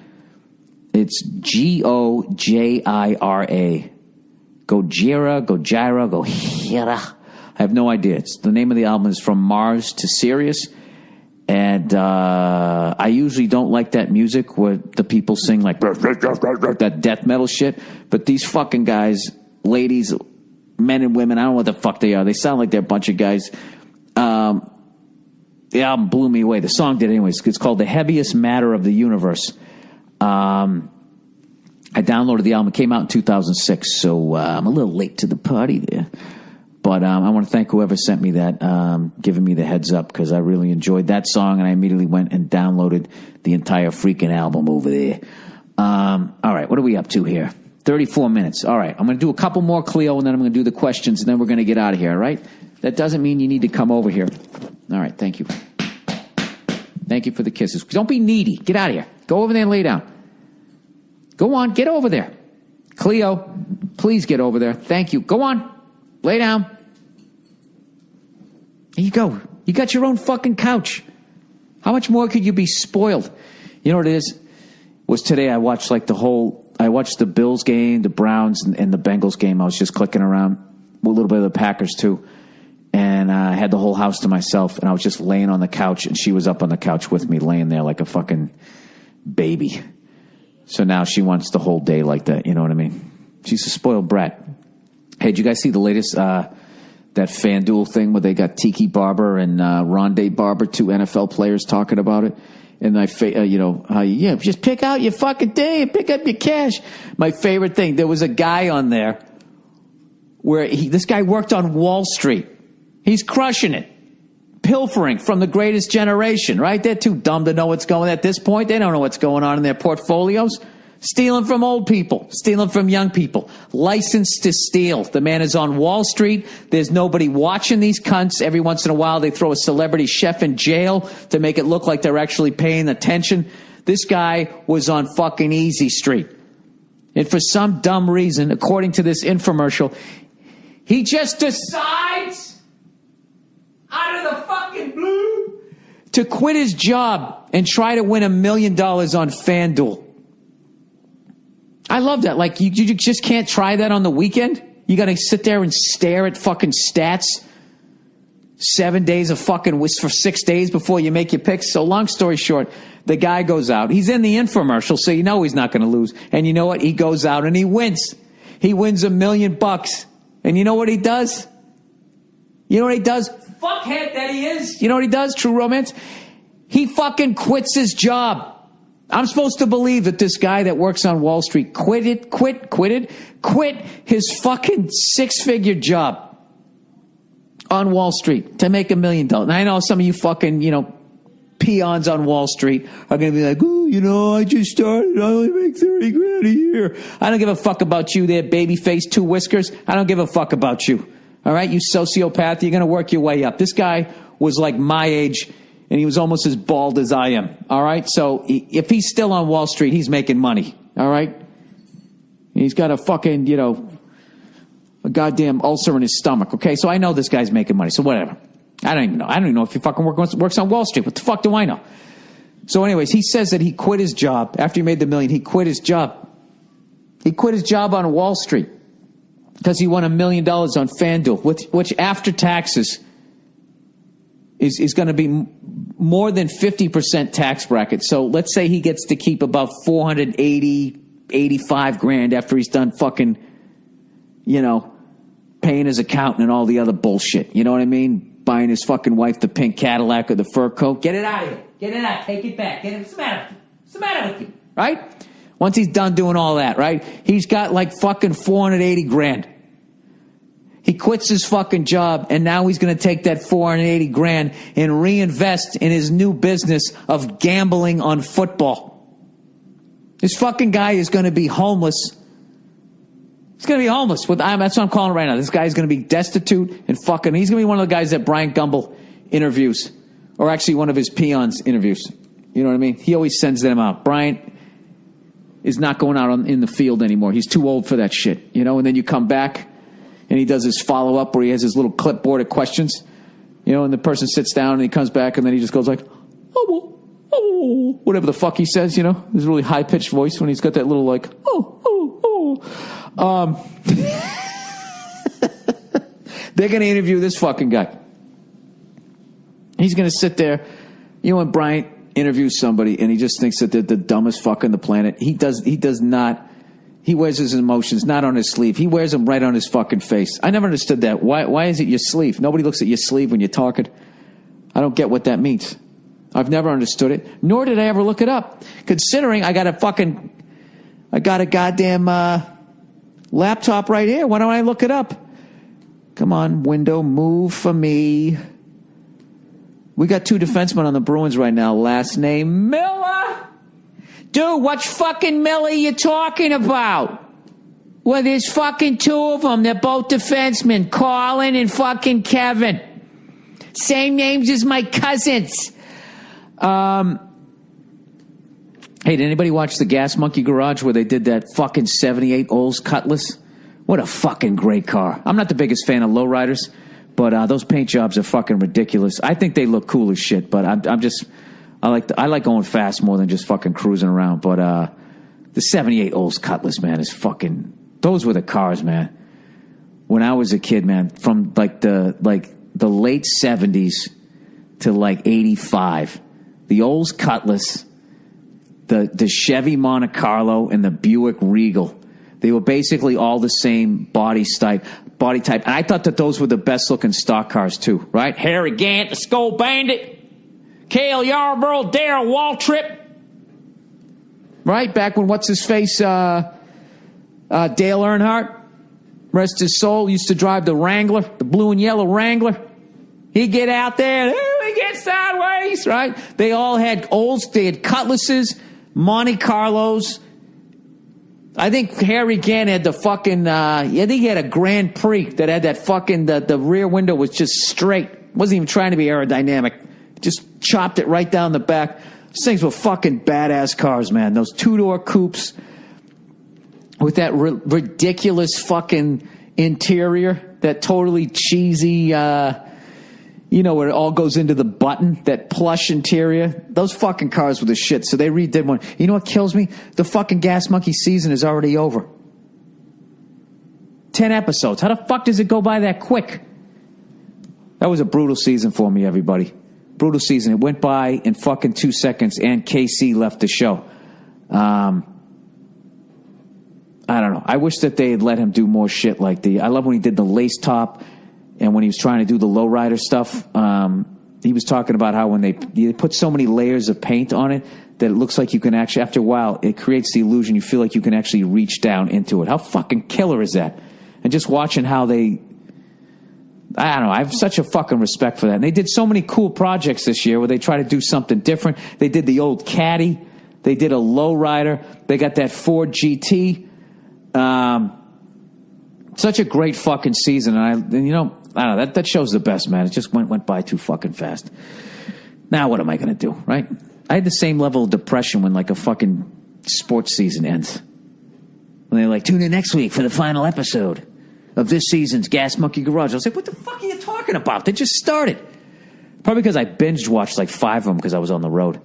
It's Gojira. Gojira. I have no idea. It's the name of the album is From Mars to Sirius. And I usually don't like that music where the people sing like that death metal shit. But these fucking guys, ladies, men and women, I don't know what the fuck they are. They sound like they're a bunch of guys. The album blew me away. The song did anyways. It's called The Heaviest Matter of the Universe. I downloaded the album. It came out in 2006, so I'm a little late to the party there. But I want to thank whoever sent me that, giving me the heads up, because I really enjoyed that song, and I immediately went and downloaded the entire freaking album over there. All right, what are we up to here? 34 minutes. All right, I'm going to do a couple more, Cleo, and then I'm going to do the questions, and then we're going to get out of here, all right? That doesn't mean you need to come over here. All right, thank you. Thank you for the kisses. Don't be needy. Get out of here. Go over there and lay down. Go on, get over there. Cleo, please get over there. Thank you. Go on. Lay down. There you go. You got your own fucking couch. How much more could you be spoiled? You know what it is? Was today I watched I watched the Bills game, the Browns, and the Bengals game. I was just clicking around a little bit of the Packers too. And I had the whole house to myself, and I was just laying on the couch, and she was up on the couch with me, laying there like a fucking baby. So now she wants the whole day like that. You know what I mean? She's a spoiled brat. Hey, did you guys see the latest, that FanDuel thing where they got Tiki Barber and Rondé Barber, 2 NFL players, talking about it? And just pick out your fucking thing and pick up your cash. My favorite thing, there was a guy on there where this guy worked on Wall Street. He's crushing it. Pilfering from the greatest generation, right? They're too dumb to know what's going on at this point. They don't know what's going on in their portfolios. Stealing from old people, stealing from young people, licensed to steal. The man is on Wall Street. There's nobody watching these cunts. Every once in a while, they throw a celebrity chef in jail to make it look like they're actually paying attention. This guy was on fucking Easy Street. And for some dumb reason, according to this infomercial, he just decides out of the fucking blue to quit his job and try to win $1 million on FanDuel. I love that. Like, you just can't try that on the weekend. You got to sit there and stare at fucking stats 7 days of fucking for 6 days before you make your picks. So long story short, the guy goes out. He's in the infomercial, so you know he's not going to lose. And you know what? He goes out and he wins. He wins $1 million. And you know what he does? You know what he does? Fuckhead that he is. You know what he does? True romance. He fucking quits his job. I'm supposed to believe that this guy that works on Wall Street quit his fucking 6-figure job on Wall Street to make $1 million. And I know some of you fucking, peons on Wall Street are going to be like, oh, I just started. I only make $30,000 a year. I don't give a fuck about you there, baby face, 2 whiskers. I don't give a fuck about you. All right, you sociopath, you're going to work your way up. This guy was like my age, and he was almost as bald as I am. All right, so if he's still on Wall Street, he's making money. All right, he's got a fucking, a goddamn ulcer in his stomach. Okay, so I know this guy's making money. So whatever. I don't even know. I don't even know if he fucking works on Wall Street. What the fuck do I know? So anyways, he says that he quit his job after he made the $1 million. He quit his job. He quit his job on Wall Street because he won $1 million on FanDuel, which after taxes is going to be more than 50% tax bracket. So let's say he gets to keep about $485,000 after he's done fucking, paying his accountant and all the other bullshit. You know what I mean? Buying his fucking wife the pink Cadillac or the fur coat. Get it out of here. Get it out. Take it back. What's the matter with you? What's the matter with you? Right? Once he's done doing all that, right? He's got like fucking $480,000. He quits his fucking job, and now he's going to take that $480,000 and reinvest in his new business of gambling on football. This fucking guy is going to be homeless. He's going to be homeless. That's what I'm calling it right now. This guy's going to be destitute and fucking. He's going to be one of the guys that Brian Gumbel interviews, or actually one of his peons interviews. You know what I mean? He always sends them out. Brian is not going out in the field anymore. He's too old for that shit. And then you come back, and he does his follow-up where he has his little clipboard of questions, and the person sits down, and he comes back, and then he just goes like, oh, whatever the fuck he says, his really high-pitched voice when he's got that little like, They're going to interview this fucking guy. He's going to sit there, when Bryant interviews somebody, and he just thinks that they're the dumbest fuck on the planet. He does not. He wears his emotions not on his sleeve. He wears them right on his fucking face. I never understood that. Why is it your sleeve? Nobody looks at your sleeve when you're talking. I don't get what that means. I've never understood it, nor did I ever look it up. Considering I got a goddamn laptop right here. Why don't I look it up? Come on, window, move for me. We got 2 defensemen on the Bruins right now. Last name Miller. Dude, what fucking Miller you talking about? Well, there's fucking 2 of them. They're both defensemen, Colin and fucking Kevin. Same names as my cousins. Hey, did anybody watch the Gas Monkey Garage where they did that fucking 78 Olds Cutlass? What a fucking great car. I'm not the biggest fan of lowriders, but those paint jobs are fucking ridiculous. I think they look cool as shit, but I like going fast more than just fucking cruising around. But the 78 Olds Cutlass, man, is fucking. Those were the cars, man. When I was a kid, man, from the late 70s to 85, the Olds Cutlass the Chevy Monte Carlo and the Buick Regal. They were basically all the same body type. And I thought that those were the best looking stock cars too, right? Harry Gant, the Skull Bandit, Cale Yarborough, Darrell Waltrip. Right? Back when what's his face, Dale Earnhardt, rest his soul, used to drive the Wrangler, the blue and yellow Wrangler. He'd get out there, and we get sideways, right? They all had they had Cutlasses, Monte Carlos. I think Harry Gant had the fucking, I think he had a Grand Prix that had that fucking, the rear window was just straight. Wasn't even trying to be aerodynamic. Just chopped it right down the back. Those things were fucking badass cars, man. Those two-door coupes with that ridiculous fucking interior, that totally cheesy, where it all goes into the button, that plush interior. Those fucking cars were the shit. So they redid one. You know what kills me? The fucking Gas Monkey season is already over. 10 episodes. How the fuck does it go by that quick? That was a brutal season for me, everybody. Brutal season. It went by in fucking 2 seconds, and KC left the show. I don't know. I wish that they had let him do more shit like I love when he did the lace top. And when he was trying to do the lowrider stuff, he was talking about how when they put so many layers of paint on it that it looks like you can actually, after a while, it creates the illusion you feel like you can actually reach down into it. How fucking killer is that? And just watching how I don't know, I have such a fucking respect for that. And they did so many cool projects this year where they try to do something different. They did the old Caddy. They did a lowrider. They got that Ford GT. Such a great fucking season. And I don't know, that show's the best, man. It just went by too fucking fast. Now what am I going to do, right? I had the same level of depression when like a fucking sports season ends. When they're like, tune in next week for the final episode of this season's Gas Monkey Garage. I was like, what the fuck are you talking about? They just started. Probably because I binge watched like 5 of them because I was on the road.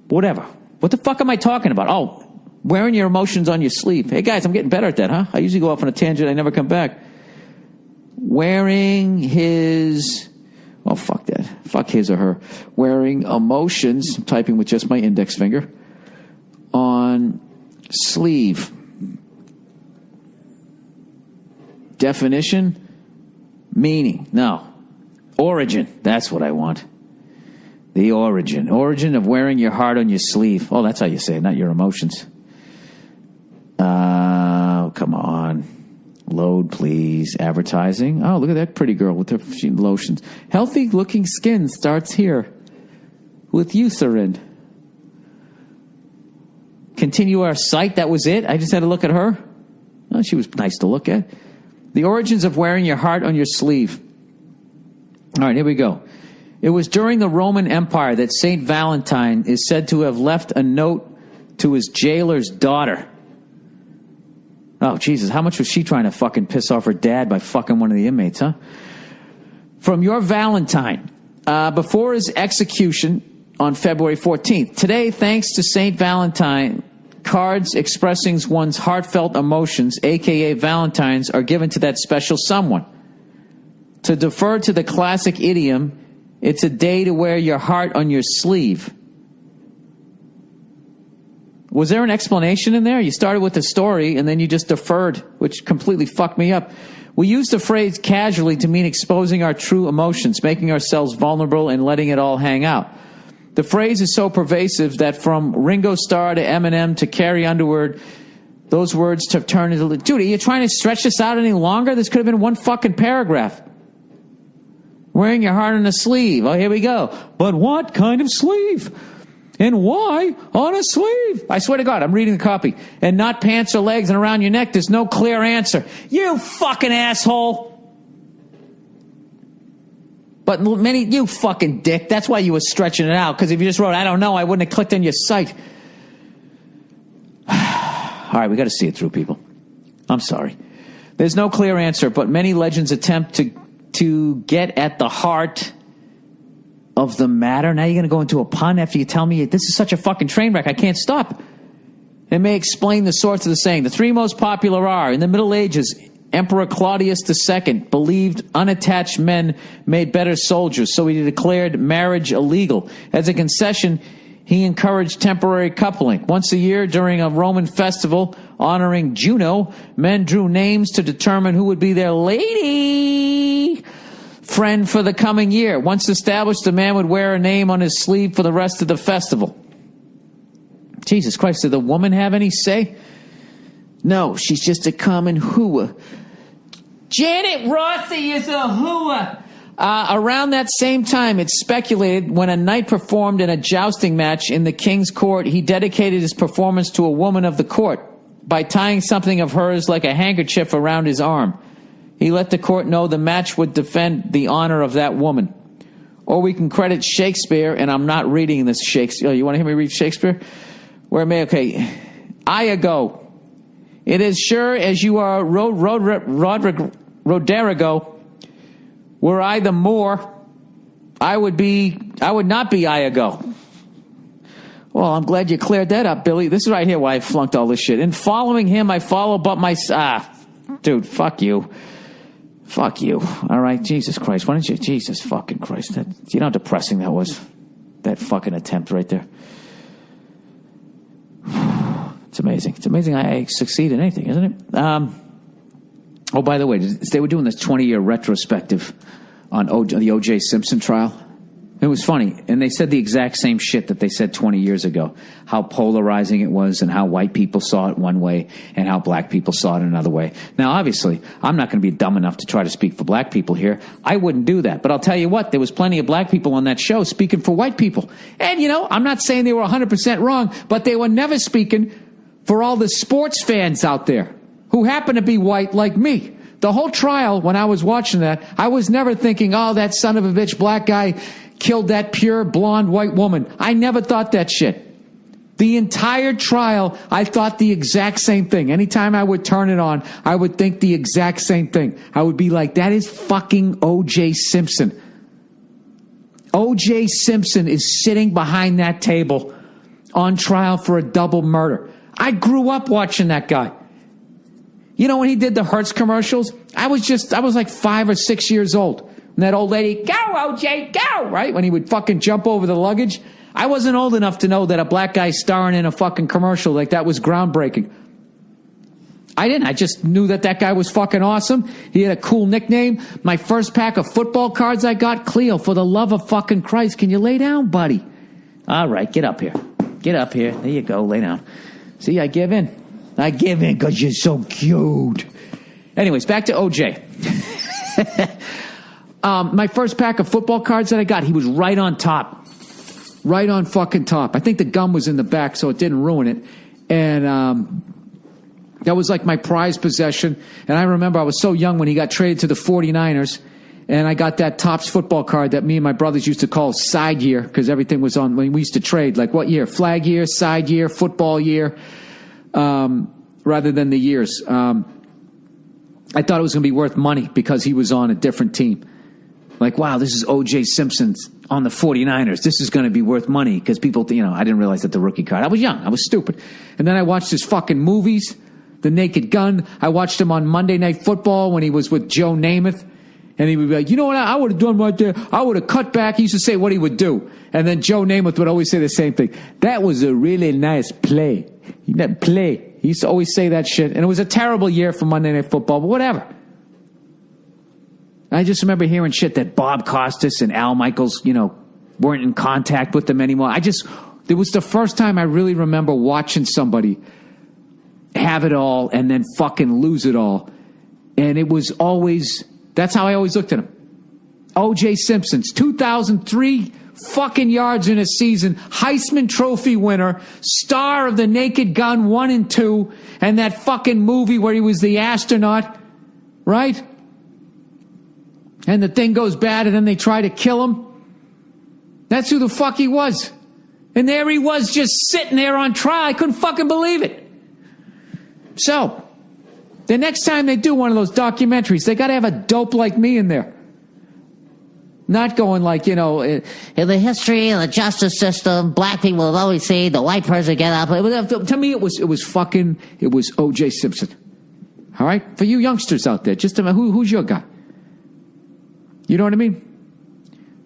But whatever. What the fuck am I talking about? Oh, wearing your emotions on your sleeve. Hey, guys, I'm getting better at that, huh? I usually go off on a tangent. I never come back. Wearing his... Oh, fuck that. Fuck his or her. Wearing emotions, I'm typing with just my index finger, on sleeve. Definition? Meaning. No. Origin. That's what I want. The origin. Origin of wearing your heart on your sleeve. Oh, that's how you say it, not your emotions. Come on. Load, please. Advertising. Oh, look at that pretty girl with her lotions. Healthy looking skin starts here with Eucerin. Continue our site. That was it. I just had to look at her. Oh, she was nice to look at. The origins of wearing your heart on your sleeve. All right, here we go. It was during the Roman Empire that St. Valentine is said to have left a note to his jailer's daughter. Oh, Jesus, how much was she trying to fucking piss off her dad by fucking one of the inmates, huh? From your Valentine, before his execution on February 14th. Today, thanks to St. Valentine, cards expressing one's heartfelt emotions, a.k.a. Valentines, are given to that special someone. To defer to the classic idiom, it's a day to wear your heart on your sleeve. Was there an explanation in there? You started with the story, and then you just deferred, which completely fucked me up. We use the phrase casually to mean exposing our true emotions, making ourselves vulnerable, and letting it all hang out. The phrase is so pervasive that from Ringo Starr to Eminem to Carrie Underwood, those words have turned into... Dude, are you trying to stretch this out any longer? This could have been one fucking paragraph. Wearing your heart on a sleeve. Oh, here we go. But what kind of sleeve? And why on a sleeve? I swear to God, I'm reading the copy. And not pants or legs and around your neck. There's no clear answer. You fucking asshole. But you fucking dick. That's why you were stretching it out. Because if you just wrote, I don't know, I wouldn't have clicked on your site. All right, we got to see it through, people. I'm sorry. There's no clear answer, but many legends attempt to get at the heart of the matter. Now you're going to go into a pun after you tell me this is such a fucking train wreck. I can't stop. It may explain the source of the saying. The 3 most popular are, in the Middle Ages, Emperor Claudius II believed unattached men made better soldiers, so he declared marriage illegal. As a concession, He encouraged temporary coupling. Once a year during a Roman festival honoring Juno, men drew names to determine who would be their lady friend for the coming year. Once established, the man would wear a name on his sleeve for the rest of the festival. Jesus Christ, did the woman have any say? No, she's just a common hooah. Janet Rossi is a hooah. Around that same time, it's speculated when a knight performed in a jousting match in the king's court, he dedicated his performance to a woman of the court by tying something of hers like a handkerchief around his arm. He let the court know the match would defend the honor of that woman. Or we can credit Shakespeare, and I'm not reading this Shakespeare. You want to hear me read Shakespeare? Okay. Iago. It is sure as you are Roderigo. Were I the Moor, I would not be Iago. Well, I'm glad you cleared that up, Billy. This is right here why I flunked all this shit. In following him, I follow but my... dude, fuck you. Fuck you. All right, Jesus Christ. Why don't you... Jesus fucking Christ. You know how depressing that was? That fucking attempt right there. It's amazing. It's amazing I succeed in anything, isn't it? Oh, by the way, they were doing this 20-year retrospective on the O.J. Simpson trial. It was funny, and they said the exact same shit that they said 20 years ago, how polarizing it was and how white people saw it one way and how black people saw it another way. Now, obviously, I'm not going to be dumb enough to try to speak for black people here. I wouldn't do that. But I'll tell you what, there was plenty of black people on that show speaking for white people. And, I'm not saying they were 100% wrong, but they were never speaking for all the sports fans out there who happen to be white like me. The whole trial, when I was watching that, I was never thinking, oh, that son of a bitch black guy killed that pure blonde white woman. I never thought that shit. The entire trial, I thought the exact same thing. Anytime I would turn it on, I would think the exact same thing. I would be like, that is fucking O.J. Simpson. O.J. Simpson is sitting behind that table on trial for a double murder. I grew up watching that guy. When he did the Hertz commercials, I was like 5 or 6 years old. And that old lady, go, OJ, go, right? When he would fucking jump over the luggage. I wasn't old enough to know that a black guy starring in a fucking commercial like that was groundbreaking. I didn't. I just knew that guy was fucking awesome. He had a cool nickname. My first pack of football cards I got, Cleo, for the love of fucking Christ, can you lay down, buddy? All right, get up here. Get up here. There you go, lay down. See, I give in. I give in because you're so cute. Anyways, back to OJ. My first pack of football cards that I got, he was right on top. Right on fucking top. I think the gum was in the back, so it didn't ruin it. And that was like my prized possession. And I remember I was so young when he got traded to the 49ers. And I got that Topps football card that me and my brothers used to call side year because everything was on when we used to trade. Like what year? Flag year, side year, football year. Rather than the years. I thought it was going to be worth money because he was on a different team. Like, wow, this is O.J. Simpson's on the 49ers. This is going to be worth money because people, I didn't realize that the rookie card. I was young. I was stupid. And then I watched his fucking movies, The Naked Gun. I watched him on Monday Night Football when he was with Joe Namath. And he would be like, you know what I would have done right there? I would have cut back. He used to say what he would do. And then Joe Namath would always say the same thing. That was a really nice play. Play. He used to always say that shit. And it was a terrible year for Monday Night Football, but whatever. I just remember hearing shit that Bob Costas and Al Michaels, weren't in contact with them anymore. It was the first time I really remember watching somebody have it all and then fucking lose it all. And it was always, that's how I always looked at him. O.J. Simpson's 2003 fucking yards in a season, Heisman Trophy winner, star of The Naked Gun 1 and 2, and that fucking movie where he was the astronaut, right? And the thing goes bad and then they try to kill him. That's who the fuck he was. And there he was just sitting there on trial. I couldn't fucking believe it. So, the next time they do one of those documentaries, they got to have a dope like me in there. Not going like, in the history of the justice system, black people will always see the white person get up. To me, it was O.J. Simpson. All right? For you youngsters out there, just who's your guy? You know what I mean?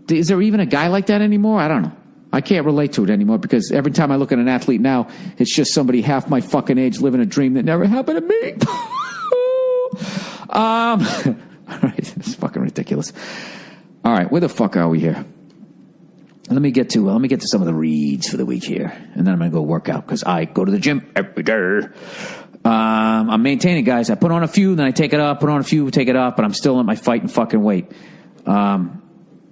Is there even a guy like that anymore? I don't know. I can't relate to it anymore because every time I look at an athlete now, it's just somebody half my fucking age living a dream that never happened to me. All right, it's fucking ridiculous. All right, where the fuck are we here? Let me get to some of the reads for the week here, and then I'm gonna go work out because I go to the gym every day. I'm maintaining, guys. I put on a few, then I take it up. Put on a few, take it up, but I'm still at my fight and fucking weight.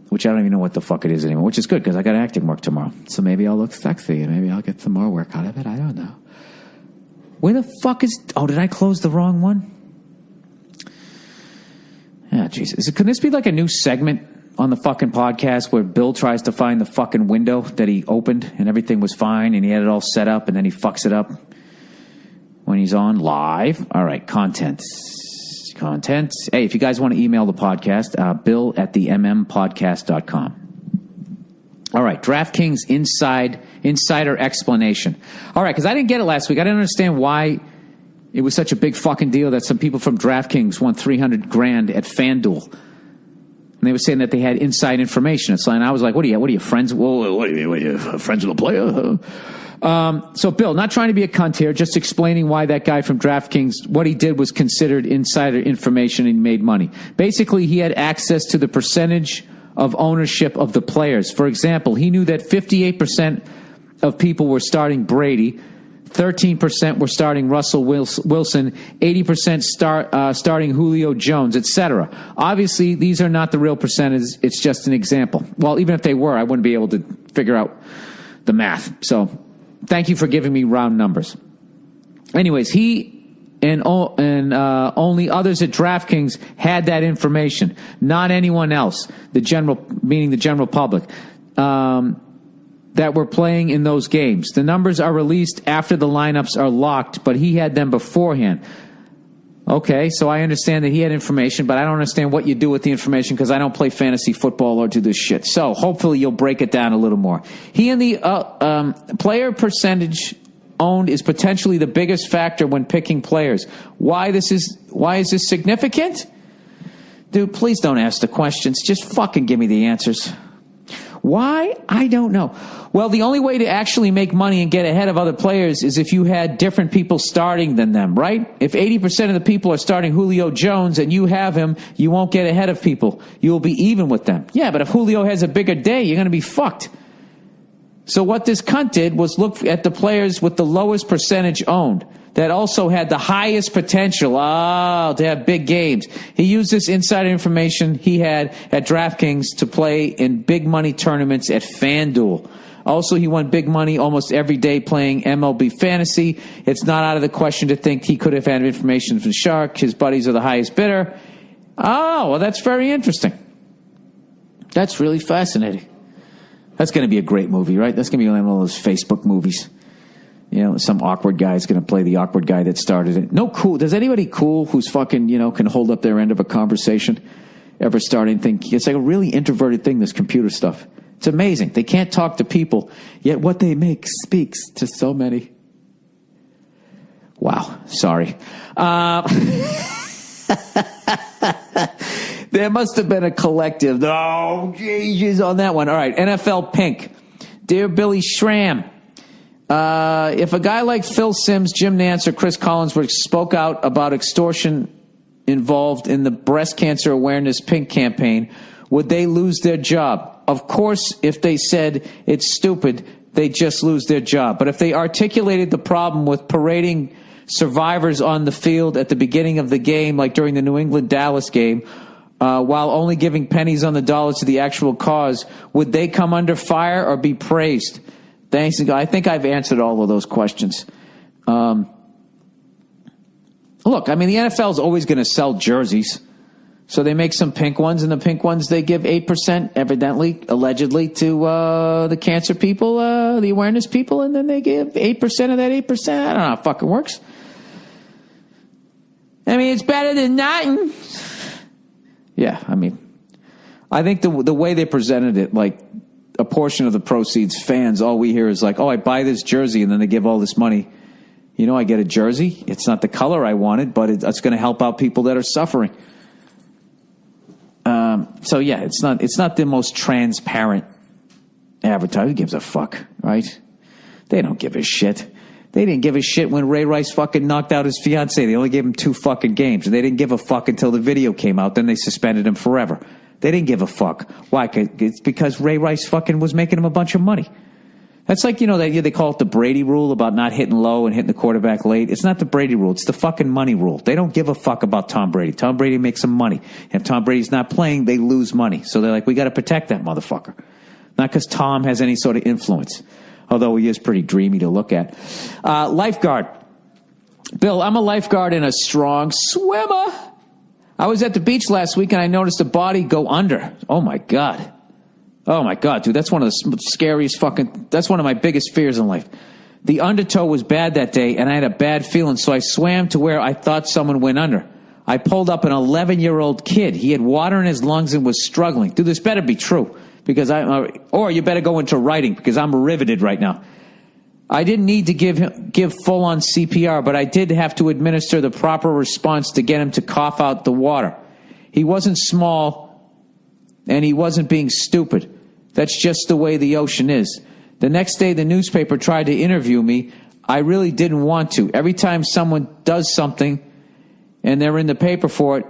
Which I don't even know what the fuck it is anymore, which is good because I got acting work tomorrow. So maybe I'll look sexy and maybe I'll get some more work out of it. I don't know. Where the fuck is... Oh, did I close the wrong one? Ah, Jesus. Can this be like a new segment on the fucking podcast where Bill tries to find the fucking window that he opened and everything was fine and he had it all set up and then he fucks it up when he's on live? All right, content. Hey, if you guys want to email the podcast, bill@themmpodcast.com. All right, DraftKings insider explanation. All right, because I didn't get it last week. I didn't understand why it was such a big fucking deal that some people from DraftKings won $300,000 at FanDuel. And they were saying that they had inside information. And I was like, what are you, friends? Whoa, what are you, friends with a player? So, Bill, not trying to be a cunt here, just explaining why that guy from DraftKings, what he did was considered insider information and he made money. Basically, he had access to the percentage of ownership of the players. For example, he knew that 58% of people were starting Brady, 13% were starting Russell Wilson, 80% starting Julio Jones, etc. Obviously, these are not the real percentages. It's just an example. Well, even if they were, I wouldn't be able to figure out the math. So... thank you for giving me round numbers. Anyways, he and only others at DraftKings had that information, not anyone else, meaning the general public, that were playing in those games. The numbers are released after the lineups are locked, but he had them beforehand. Okay, so I understand that he had information, but I don't understand what you do with the information because I don't play fantasy football or do this shit. So hopefully you'll break it down a little more. He and the player percentage owned is potentially the biggest factor when picking players. Why is this significant? Dude, please don't ask the questions. Just fucking give me the answers. Why? I don't know. Well, the only way to actually make money and get ahead of other players is if you had different people starting than them, right? If 80% of the people are starting Julio Jones and you have him, you won't get ahead of people. You'll be even with them. Yeah, but if Julio has a bigger day, you're going to be fucked. So what this cunt did was look at the players with the lowest percentage owned that also had the highest potential to have big games. He used this insider information he had at DraftKings to play in big money tournaments at FanDuel. Also, he won big money almost every day playing MLB Fantasy. It's not out of the question to think he could have had information from Shark. His buddies are the highest bidder. Oh, well, that's very interesting. That's really fascinating. That's going to be a great movie, right? That's going to be one of those Facebook movies. You know, some awkward guy is going to play the awkward guy that started it. No cool. Does anybody cool who's fucking, can hold up their end of a conversation ever start anything? It's like a really introverted thing, this computer stuff. It's amazing. They can't talk to people, yet what they make speaks to so many. Wow. Sorry. There must have been a collective. Oh, Jesus, on that one. All right. NFL Pink. Dear Billy Schramm. If a guy like Phil Simms, Jim Nantz, or Chris Collinsworth spoke out about extortion involved in the breast cancer awareness Pink campaign, would they lose their job? Of course, if they said it's stupid, they just lose their job. But if they articulated the problem with parading survivors on the field at the beginning of the game, like during the New England-Dallas game, while only giving pennies on the dollar to the actual cause, would they come under fire or be praised? Thanks. I think I've answered all of those questions. Look, I mean, the NFL is always going to sell jerseys. So they make some pink ones, and the pink ones they give 8%, evidently, allegedly, to the cancer people, the awareness people, and then they give 8% of that 8%. I don't know how it fucking works. I mean, it's better than nothing. Yeah, I mean, I think the way they presented it, like a portion of the proceeds, fans, all we hear is like, oh, I buy this jersey, and then they give all this money. I get a jersey. It's not the color I wanted, but it's going to help out people that are suffering. So yeah, it's not the most transparent advertising. Who gives a fuck, right? They don't give a shit. They didn't give a shit when Ray Rice fucking knocked out his fiancée. They only gave him 2 fucking games. And they didn't give a fuck until the video came out. Then they suspended him forever. They didn't give a fuck. Why? It's because Ray Rice fucking was making him a bunch of money. That's like, they call it the Brady rule about not hitting low and hitting the quarterback late. It's not the Brady rule. It's the fucking money rule. They don't give a fuck about Tom Brady. Tom Brady makes some money. If Tom Brady's not playing, they lose money. So they're like, we got to protect that motherfucker. Not because Tom has any sort of influence. Although he is pretty dreamy to look at. Lifeguard. Bill, I'm a lifeguard and a strong swimmer. I was at the beach last week and I noticed a body go under. Oh, my God. Oh, my God, dude. That's one of the scariest that's one of my biggest fears in life. The undertow was bad that day and I had a bad feeling, so I swam to where I thought someone went under. I pulled up an 11-year-old kid. He had water in his lungs and was struggling. Dude, this better be true. Because or you better go into writing because I'm riveted right now. I didn't need to give full-on CPR, but I did have to administer the proper response to get him to cough out the water. He wasn't small, and he wasn't being stupid. That's just the way the ocean is. The next day, the newspaper tried to interview me. I really didn't want to. Every time someone does something and they're in the paper for it,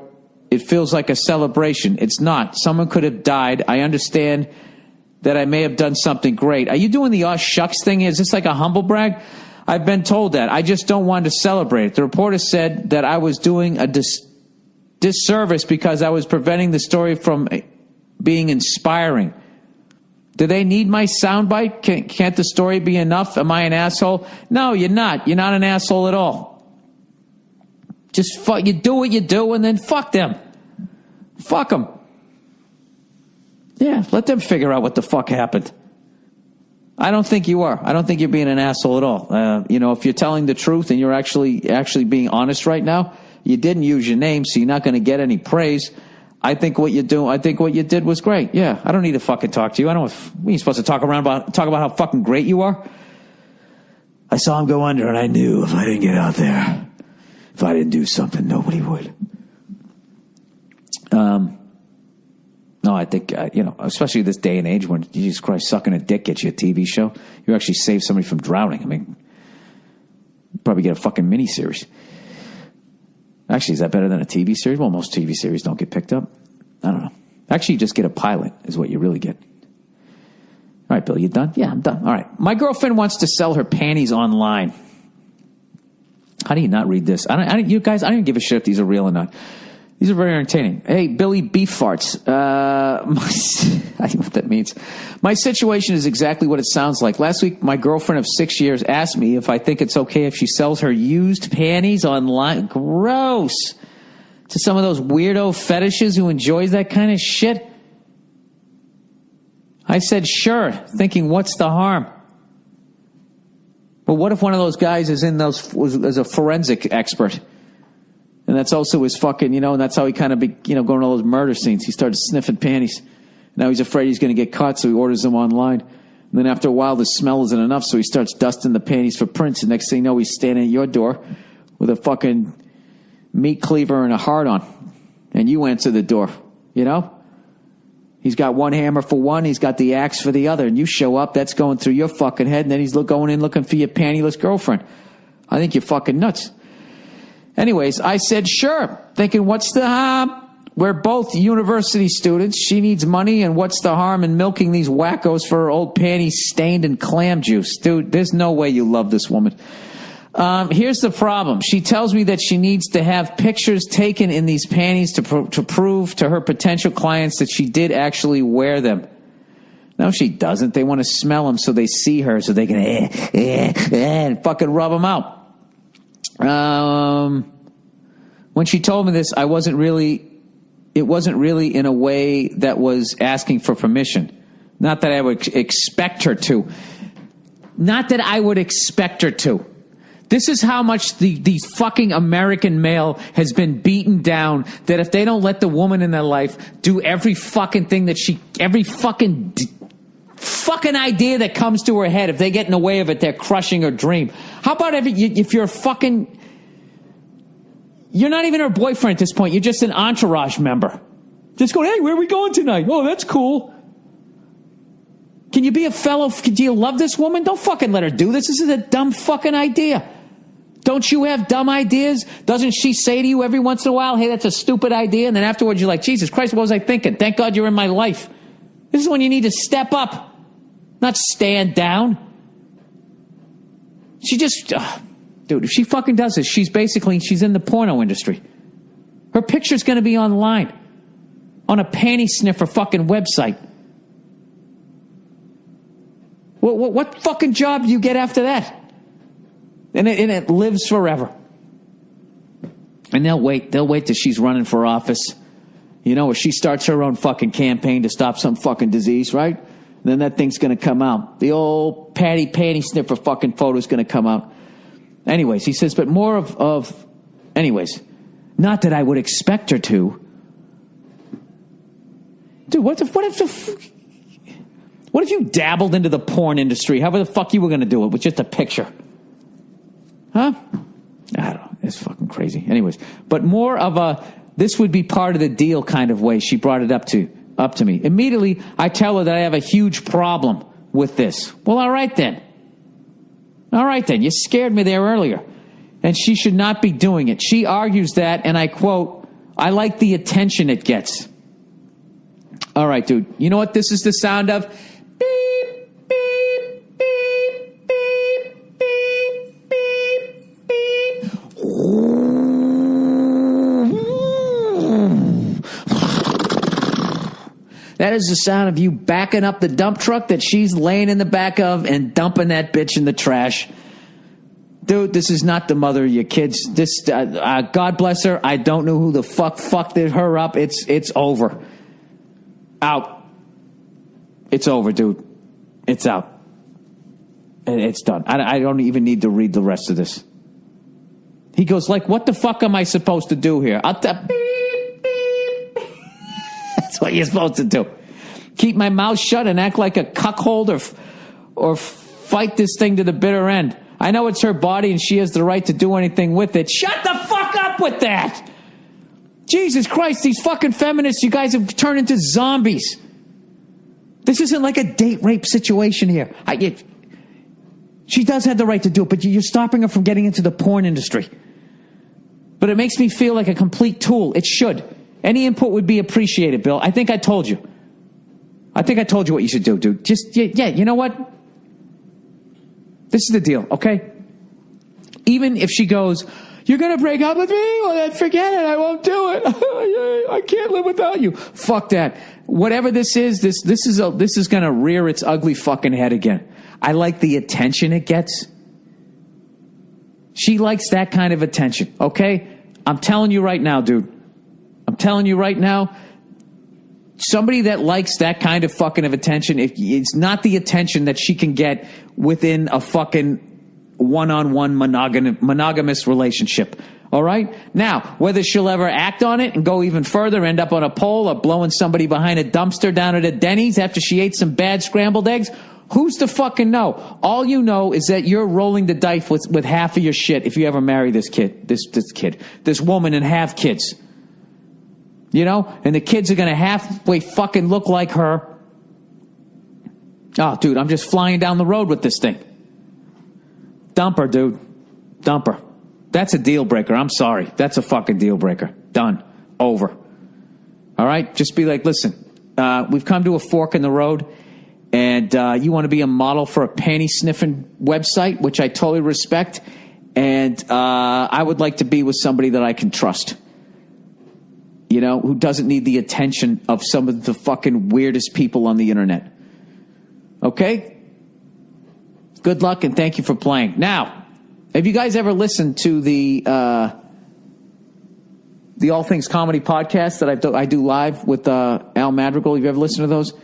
it feels like a celebration. It's not. Someone could have died. I understand that I may have done something great. Are you doing the aw shucks thing? Is this like a humble brag? I've been told that. I just don't want to celebrate it. The reporter said that I was doing a disservice because I was preventing the story from being inspiring. Do they need my soundbite? Can't the story be enough? Am I an asshole? No, you're not. You're not an asshole at all. Just you do what you do and then fuck them. Fuck them. Yeah, let them figure out what the fuck happened. I don't think you are. I don't think you're being an asshole at all. If you're telling the truth and you're actually being honest right now, you didn't use your name, so you're not going to get any praise. I think what you did was great. Yeah, I don't need to fucking talk to you. I don't. We ain't supposed to talk about how fucking great you are. I saw him go under, and I knew if I didn't get out there, if I didn't do something, nobody would. No, I think, especially this day and age when Jesus Christ, sucking a dick gets you a TV show, you actually save somebody from drowning. I mean, probably get a fucking miniseries. Actually, is that better than a TV series? Well, most TV series don't get picked up. I don't know. Actually, you just get a pilot is what you really get. All right, Bill, you done? Yeah, I'm done. All right. My girlfriend wants to sell her panties online. How do you not read this? You guys, I don't even give a shit if these are real or not. These are very entertaining. Hey, Billy Beef Farts. I don't know what that means. My situation is exactly what it sounds like. Last week, my girlfriend of 6 years asked me if I think it's okay if she sells her used panties online. Gross. To some of those weirdo fetishes who enjoys that kind of shit. I said, sure, thinking, what's the harm? But what if one of those guys is as a forensic expert? And that's also his fucking, and that's how he kind of, going to all those murder scenes. He started sniffing panties. Now he's afraid he's going to get caught, so he orders them online. And then after a while, the smell isn't enough, so he starts dusting the panties for prints. And next thing you know, he's standing at your door with a fucking meat cleaver and a hard-on. And you answer the door, He's got one hammer for one, he's got the axe for the other. And you show up, that's going through your fucking head, and then he's going in looking for your pantyless girlfriend. I think you're fucking nuts. Anyways, I said, sure, thinking, what's the harm? We're both university students. She needs money, and what's the harm in milking these wackos for her old panties stained in clam juice? Dude, there's no way you love this woman. Here's the problem. She tells me that she needs to have pictures taken in these panties to prove to her potential clients that she did actually wear them. No, she doesn't. They want to smell them so they see her, so they can and fucking rub them out. When she told me this, it wasn't really in a way that was asking for permission. Not that I would expect her to. This is how much the fucking American male has been beaten down, that if they don't let the woman in their life do every fucking thing every fucking idea that comes to her head, if they get in the way of it, they're crushing her dream. How about if you're you're not even her boyfriend at this point, you're just an entourage member. Just going, hey, where are we going tonight? Oh, that's cool. Can you be a fellow? Do you love this woman? Don't fucking let her do this. This is a dumb fucking idea. Don't you have dumb ideas? Doesn't she say to you every once in a while, hey, that's a stupid idea? And then afterwards you're like, Jesus Christ, what was I thinking? Thank God you're in my life. This is when you need to step up, not stand down. She just, dude, if she fucking does this, she's in the porno industry. Her picture's going to be online on a panty sniffer fucking website. What fucking job do you get after that? And it lives forever. And they'll wait till she's running for office. You know, or she starts her own fucking campaign to stop some fucking disease, right? And then that thing's going to come out. The old panty sniffer fucking photo's going to come out. Anyways, he says, but more of anyways, not that I would expect her to. Dude, what if you dabbled into the porn industry? However the fuck you were going to do it with just a picture? Huh? I don't know. It's fucking crazy. Anyways, but more of a, this would be part of the deal kind of way she brought it up to me. Immediately, I tell her that I have a huge problem with this. Well, all right then. You scared me there earlier. And she should not be doing it. She argues that, and I quote, I like the attention it gets. All right, dude. You know what this is the sound of? Beep, beep, beep, beep, beep, beep, beep. That is the sound of you backing up the dump truck that she's laying in the back of and dumping that bitch in the trash. Dude, this is not the mother of your kids. This, God bless her. I don't know who the fucked her up. It's over. Out. It's over, dude. It's out. It's done. I don't even need to read the rest of this. He goes like, what the fuck am I supposed to do here? Beep, beep. That's what you're supposed to do. Keep my mouth shut and act like a cuckold or fight this thing to the bitter end. I know it's her body and she has the right to do anything with it. Shut the fuck up with that! Jesus Christ, these fucking feminists, you guys have turned into zombies. This isn't like a date rape situation here. She does have the right to do it, but you're stopping her from getting into the porn industry. But it makes me feel like a complete tool. It should. Any input would be appreciated, Bill. I think I told you. what you should do, dude. Just, yeah, you know what? This is the deal, okay? Even if she goes, you're going to break up with me? Well, then forget it. I won't do it. I can't live without you. Fuck that. Whatever this is going to rear its ugly fucking head again. I like the attention it gets. She likes that kind of attention, okay? I'm telling you right now, dude. I'm telling you right now, somebody that likes that kind of fucking of attention, it's not the attention that she can get within a fucking one-on-one monogamous relationship. All right? Now, whether she'll ever act on it and go even further, end up on a pole or blowing somebody behind a dumpster down at a Denny's after she ate some bad scrambled eggs, who's to fucking know? All you know is that you're rolling the dice with half of your shit if you ever marry this woman and have kids. You know? And the kids are going to halfway fucking look like her. Oh, dude, I'm just flying down the road with this thing. Dump her, dude. Dump her. That's a deal breaker. I'm sorry. That's a fucking deal breaker. Done. Over. All right? Just be like, listen, we've come to a fork in the road, and you want to be a model for a panty-sniffing website, which I totally respect, and I would like to be with somebody that I can trust. You know, who doesn't need the attention of some of the fucking weirdest people on the internet. Okay? Good luck and thank you for playing. Now, have you guys ever listened to the All Things Comedy podcast that I do live with Al Madrigal? Have you ever listened to those?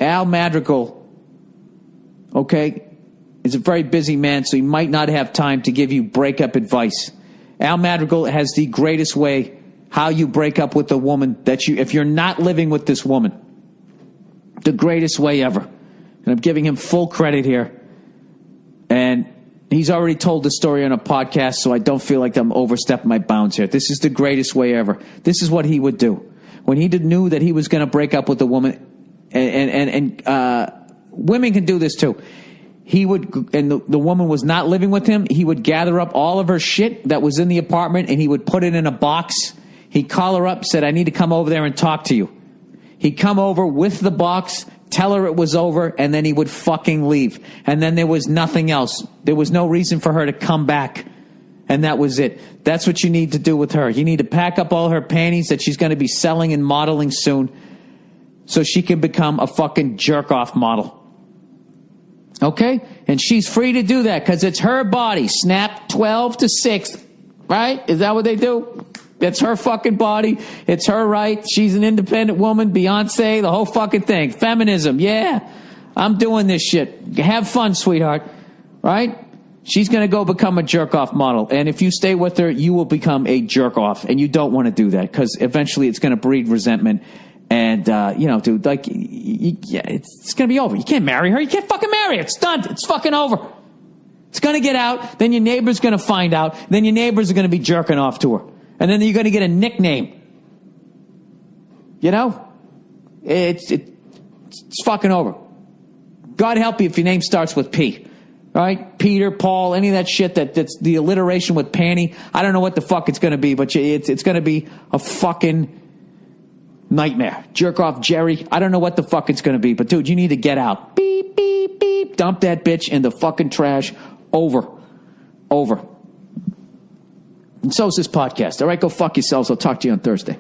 Al Madrigal, okay, is a very busy man, so he might not have time to give you breakup advice. Al Madrigal has the greatest way how you break up with a woman if you're not living with this woman. The greatest way ever. And I'm giving him full credit here. And he's already told the story on a podcast, so I don't feel like I'm overstepping my bounds here. This is the greatest way ever. This is what he would do. When he knew that he was going to break up with a woman and women can do this too. He would, and the woman was not living with him, he would gather up all of her shit that was in the apartment and he would put it in a box. He'd call her up, said, I need to come over there and talk to you. He'd come over with the box, tell her it was over, and then he would fucking leave. And then there was nothing else. There was no reason for her to come back. And that was it. That's what you need to do with her. You need to pack up all her panties that she's going to be selling and modeling soon so she can become a fucking jerk-off model. Okay? And she's free to do that because it's her body. Snap 12 to 6. Right? Is that what they do? It's her fucking body. It's her right. She's an independent woman. Beyonce, the whole fucking thing. Feminism. Yeah. I'm doing this shit. Have fun, sweetheart. Right? She's going to go become a jerk-off model. And if you stay with her, you will become a jerk-off. And you don't want to do that because eventually it's going to breed resentment. And, dude, like, it's going to be over. You can't marry her. You can't fucking marry her. It's done. It's fucking over. It's going to get out. Then your neighbor's going to find out. Then your neighbors are going to be jerking off to her. And then you're going to get a nickname. You know? It's fucking over. God help you if your name starts with P. Right? Peter, Paul, any of that shit that's the alliteration with panty. I don't know what the fuck it's going to be, but it's going to be a fucking nightmare. Jerk off Jerry. I don't know what the fuck it's going to be, but dude, you need to get out. Beep, beep, beep. Dump that bitch in the fucking trash. Over. And so is this podcast. All right, go fuck yourselves. I'll talk to you on Thursday.